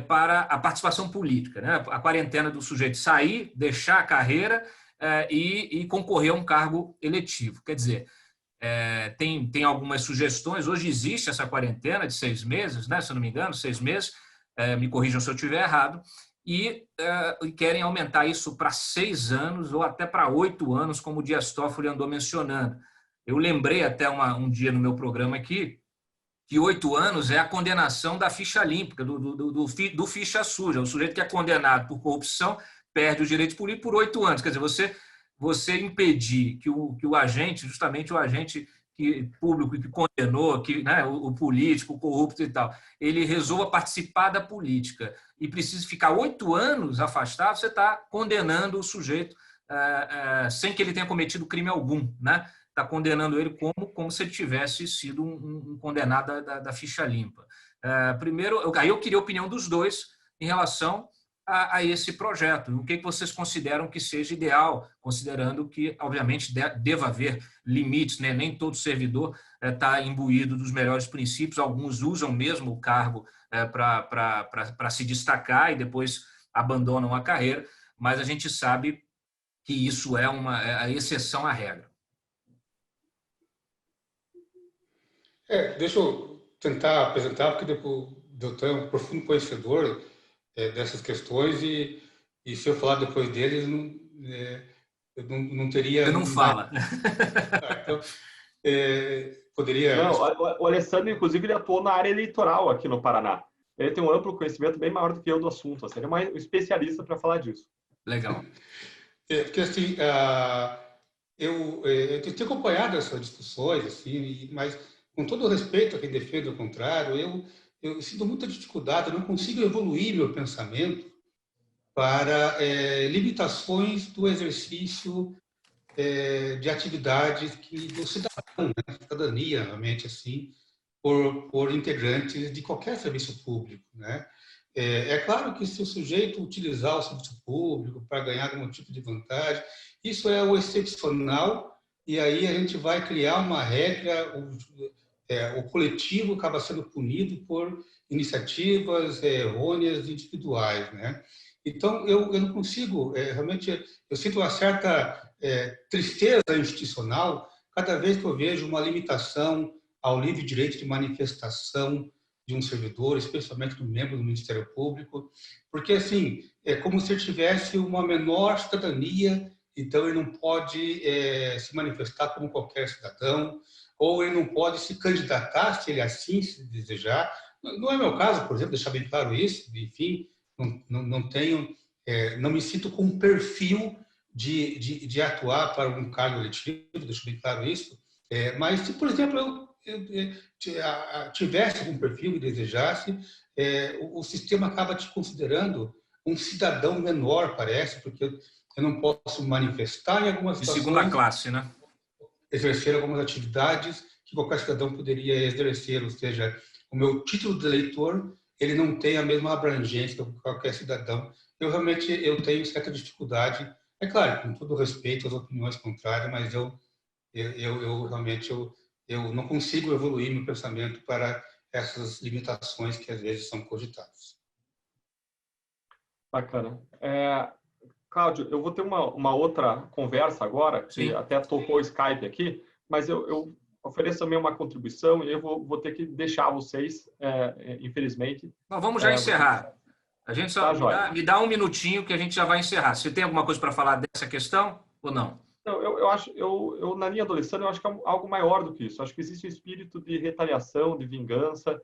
para a participação política, né? A quarentena do sujeito sair, deixar a carreira e concorrer a um cargo eletivo. Quer dizer, tem algumas sugestões. Hoje existe essa quarentena de 6 meses, né? Se eu não me engano, 6 meses, me corrijam se eu estiver errado, e querem aumentar isso para 6 anos ou até para 8 anos, como o Dias Toffoli andou mencionando. Eu lembrei até um dia no meu programa aqui que 8 anos é a condenação da ficha limpa, do ficha suja. O sujeito que é condenado por corrupção perde os direitos políticos por 8 anos. Quer dizer, você impedir que o agente, justamente o agente público que condenou, né, o político, o corrupto e tal, ele resolva participar da política e precisa ficar 8 anos afastado, você está condenando o sujeito sem que ele tenha cometido crime algum, né? Está condenando ele como se ele tivesse sido um condenado da ficha limpa. Primeiro, aí eu queria a opinião dos dois em relação a esse projeto. O que vocês consideram que seja ideal, considerando que, obviamente, deva haver limites, né? Nem todo servidor está imbuído dos melhores princípios, alguns usam mesmo o cargo para se destacar e depois abandonam a carreira, mas a gente sabe que isso é a exceção à regra. Deixa eu tentar apresentar, porque depois eu tenho um profundo conhecedor dessas questões e E se eu falar depois deles, eu não teria... Você não fala. Então, poderia... Não, o Alessandro, inclusive, ele atuou na área eleitoral aqui no Paraná. Ele tem um amplo conhecimento bem maior do que eu do assunto. Assim, ele é um especialista para falar disso. Legal. Porque, assim, eu tenho acompanhado essas discussões, assim, mas, com todo o respeito a quem defende o contrário, eu sinto muita dificuldade, eu não consigo evoluir meu pensamento para limitações do exercício de atividades do cidadão, né? Cidadania, realmente, assim, por integrantes de qualquer serviço público, né? É claro que se o sujeito utilizar o serviço público para ganhar algum tipo de vantagem, isso é o excepcional, e aí a gente vai criar uma regra, o coletivo acaba sendo punido por iniciativas errôneas individuais, né? Então, eu não consigo, realmente, eu sinto uma certa tristeza institucional cada vez que eu vejo uma limitação ao livre direito de manifestação de um servidor, especialmente do membro do Ministério Público, porque, assim, é como se ele tivesse uma menor cidadania, então ele não pode se manifestar como qualquer cidadão, ou ele não pode se candidatar, se ele assim se desejar. Não é meu caso, por exemplo, deixar bem claro isso, enfim, não tenho, não me sinto com um perfil de atuar para um cargo eletivo, deixo bem claro isso, mas se, por exemplo, eu tivesse algum perfil e desejasse, o sistema acaba te considerando um cidadão menor, parece, porque eu não posso manifestar em algumas De segunda situações, classe, né? exercer algumas atividades que qualquer cidadão poderia exercer, ou seja, o meu título de eleitor, ele não tem a mesma abrangência que qualquer cidadão. Eu realmente tenho certa dificuldade, é claro, com todo respeito às opiniões contrárias, mas eu realmente eu não consigo evoluir meu pensamento para essas limitações que às vezes são cogitadas. Bacana. Cláudio, eu vou ter uma outra conversa agora, que Sim. até tocou o Skype aqui, mas eu ofereço também uma contribuição e eu vou ter que deixar vocês, infelizmente. Mas vamos já encerrar. A gente só Tá, joia. me dá um minutinho que a gente já vai encerrar. Você tem alguma coisa para falar dessa questão ou não? Não, eu acho, na linha adolescente, eu acho que é algo maior do que isso. Acho que existe um espírito de retaliação, de vingança,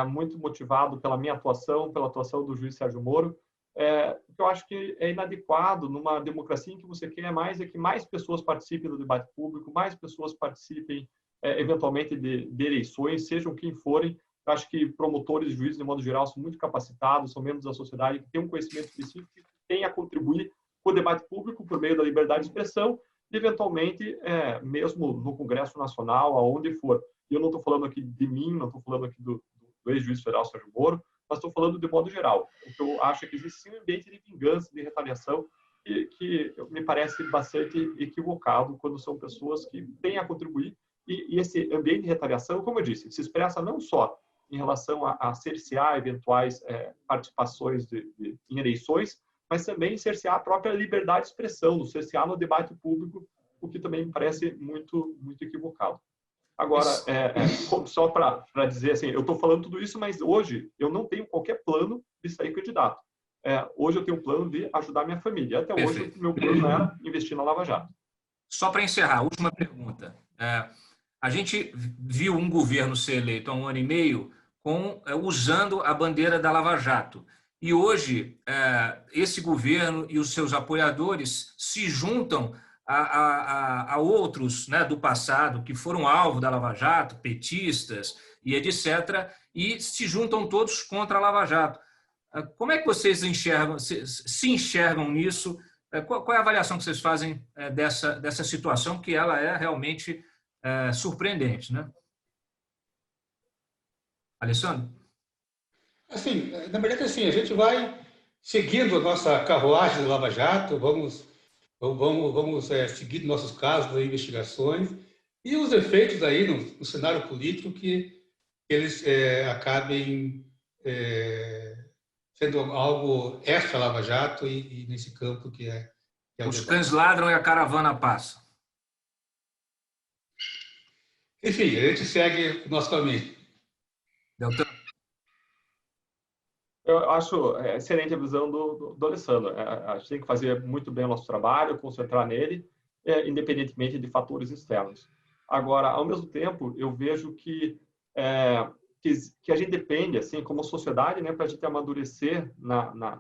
muito motivado pela minha atuação, pela atuação do juiz Sérgio Moro. Que eu acho que é inadequado numa democracia em que você quer mais é que mais pessoas participem do debate público, mais pessoas participem, eventualmente, de eleições, sejam quem forem. Eu acho que promotores e juízes, de modo geral, são muito capacitados, são membros da sociedade que têm um conhecimento específico e têm a contribuir com o debate público por meio da liberdade de expressão e, eventualmente, mesmo no Congresso Nacional, aonde for. E eu não estou falando aqui de mim, não estou falando aqui do ex-juiz federal Sérgio Moro, mas estou falando de modo geral. O que eu acho é que existe sim um ambiente de vingança, de retaliação, que me parece bastante equivocado quando são pessoas que têm a contribuir. E esse ambiente de retaliação, como eu disse, se expressa não só em relação a cercear eventuais participações em eleições, mas também cercear a própria liberdade de expressão, cercear no debate público, o que também me parece muito, muito equivocado. Agora, só para dizer assim, eu estou falando tudo isso, mas hoje eu não tenho qualquer plano de sair candidato. Hoje eu tenho um plano de ajudar minha família. Até Perfeito. hoje o meu plano era investir na Lava Jato. Só para encerrar, última pergunta. A gente viu um governo ser eleito há 1 ano e meio usando a bandeira da Lava Jato. E hoje, esse governo e os seus apoiadores se juntam a outros, né, do passado que foram alvo da Lava Jato, petistas e etc., e se juntam todos contra a Lava Jato. Como é que vocês se enxergam nisso? Qual é a avaliação que vocês fazem dessa situação, que ela é realmente surpreendente, né? Alessandro? Assim, na verdade, assim, a gente vai seguindo a nossa carruagem do Lava Jato, vamos seguir nossos casos das investigações e os efeitos aí no cenário político que eles acabem sendo algo extra-Lava Jato e nesse campo que é o Os debate. cães ladram e a caravana passa. Enfim, a gente segue o nosso caminho. Deltan? Eu acho excelente a visão do Alessandro. A gente tem que fazer muito bem o nosso trabalho, concentrar nele, independentemente de fatores externos. Agora, ao mesmo tempo, eu vejo que a gente depende, assim, como sociedade, né, para a gente amadurecer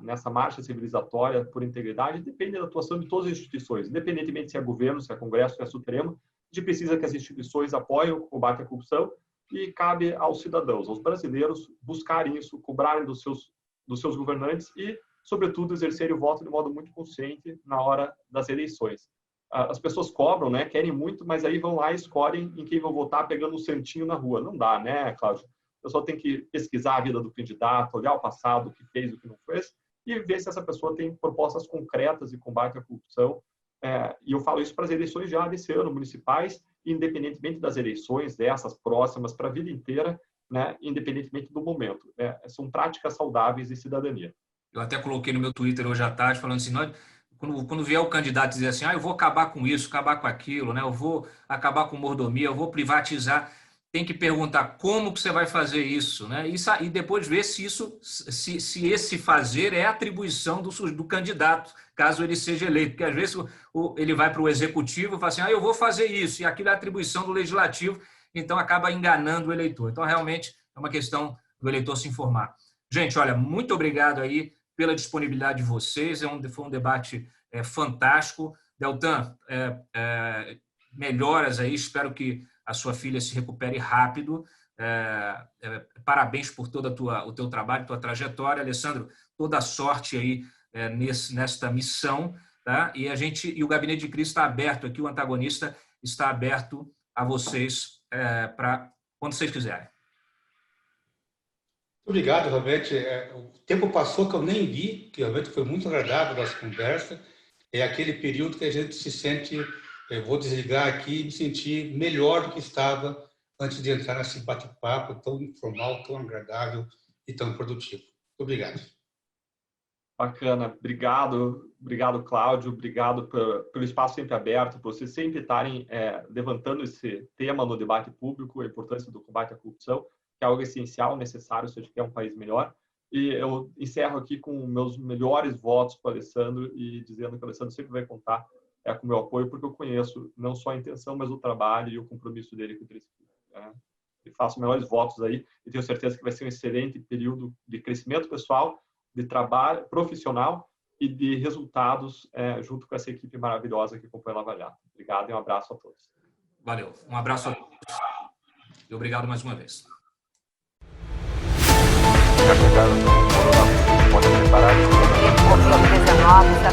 nessa marcha civilizatória por integridade, depende da atuação de todas as instituições, independentemente se é governo, se é Congresso, se é Supremo. A gente precisa que as instituições apoiem o combate à corrupção e cabe aos cidadãos, aos brasileiros, buscarem isso, cobrarem dos seus governantes e, sobretudo, exercerem o voto de modo muito consciente na hora das eleições. As pessoas cobram, né, querem muito, mas aí vão lá e escolhem em quem vão votar pegando um santinho na rua. Não dá, né, Cláudio? O pessoal tem que pesquisar a vida do candidato, olhar o passado, o que fez, o que não fez, e ver se essa pessoa tem propostas concretas de combate à corrupção. E eu falo isso para as eleições já desse ano, municipais, independentemente das eleições, dessas próximas, para a vida inteira, né, independentemente do momento. São práticas saudáveis de cidadania. Eu até coloquei no meu Twitter hoje à tarde, falando assim, quando vier o candidato dizer assim, eu vou acabar com isso, acabar com aquilo, né, eu vou acabar com mordomia, eu vou privatizar, tem que perguntar como que você vai fazer isso, né, e depois ver se esse fazer é atribuição do candidato, caso ele seja eleito, porque às vezes ele vai para o executivo e fala assim, eu vou fazer isso, e aquilo é atribuição do legislativo, então acaba enganando o eleitor. Então, realmente, é uma questão do eleitor se informar. Gente, olha, muito obrigado aí pela disponibilidade de vocês, foi um debate fantástico. Deltan, melhoras aí, espero que a sua filha se recupere rápido. Parabéns por todo o teu trabalho, tua trajetória. Alessandro, toda a sorte aí nesta missão. Tá? E o Gabinete de Crise está aberto aqui, o Antagonista está aberto a vocês para quando vocês quiserem. Obrigado, realmente. O tempo passou que eu nem vi, que realmente foi muito agradável a nossa conversa. É aquele período que a gente se sente, vou desligar aqui e me sentir melhor do que estava antes de entrar nesse bate-papo tão informal, tão agradável e tão produtivo. Muito obrigado. Bacana. Obrigado, Cláudio. Obrigado pelo espaço sempre aberto, por vocês sempre estarem levantando esse tema no debate público, a importância do combate à corrupção, que é algo essencial, necessário se a gente quer um país melhor. E eu encerro aqui com meus melhores votos para o Alessandro e dizendo que o Alessandro sempre vai contar com o meu apoio, porque eu conheço não só a intenção, mas o trabalho e o compromisso dele com o Crescimento. E faço melhores votos aí e tenho certeza que vai ser um excelente período de crescimento pessoal, de trabalho profissional e de resultados junto com essa equipe maravilhosa que acompanha a Lava Jato. Obrigado e um abraço a todos. Valeu. Um abraço a todos. E obrigado mais uma vez. Já chegaram no Coronavírus, pode preparar. Covid-19 está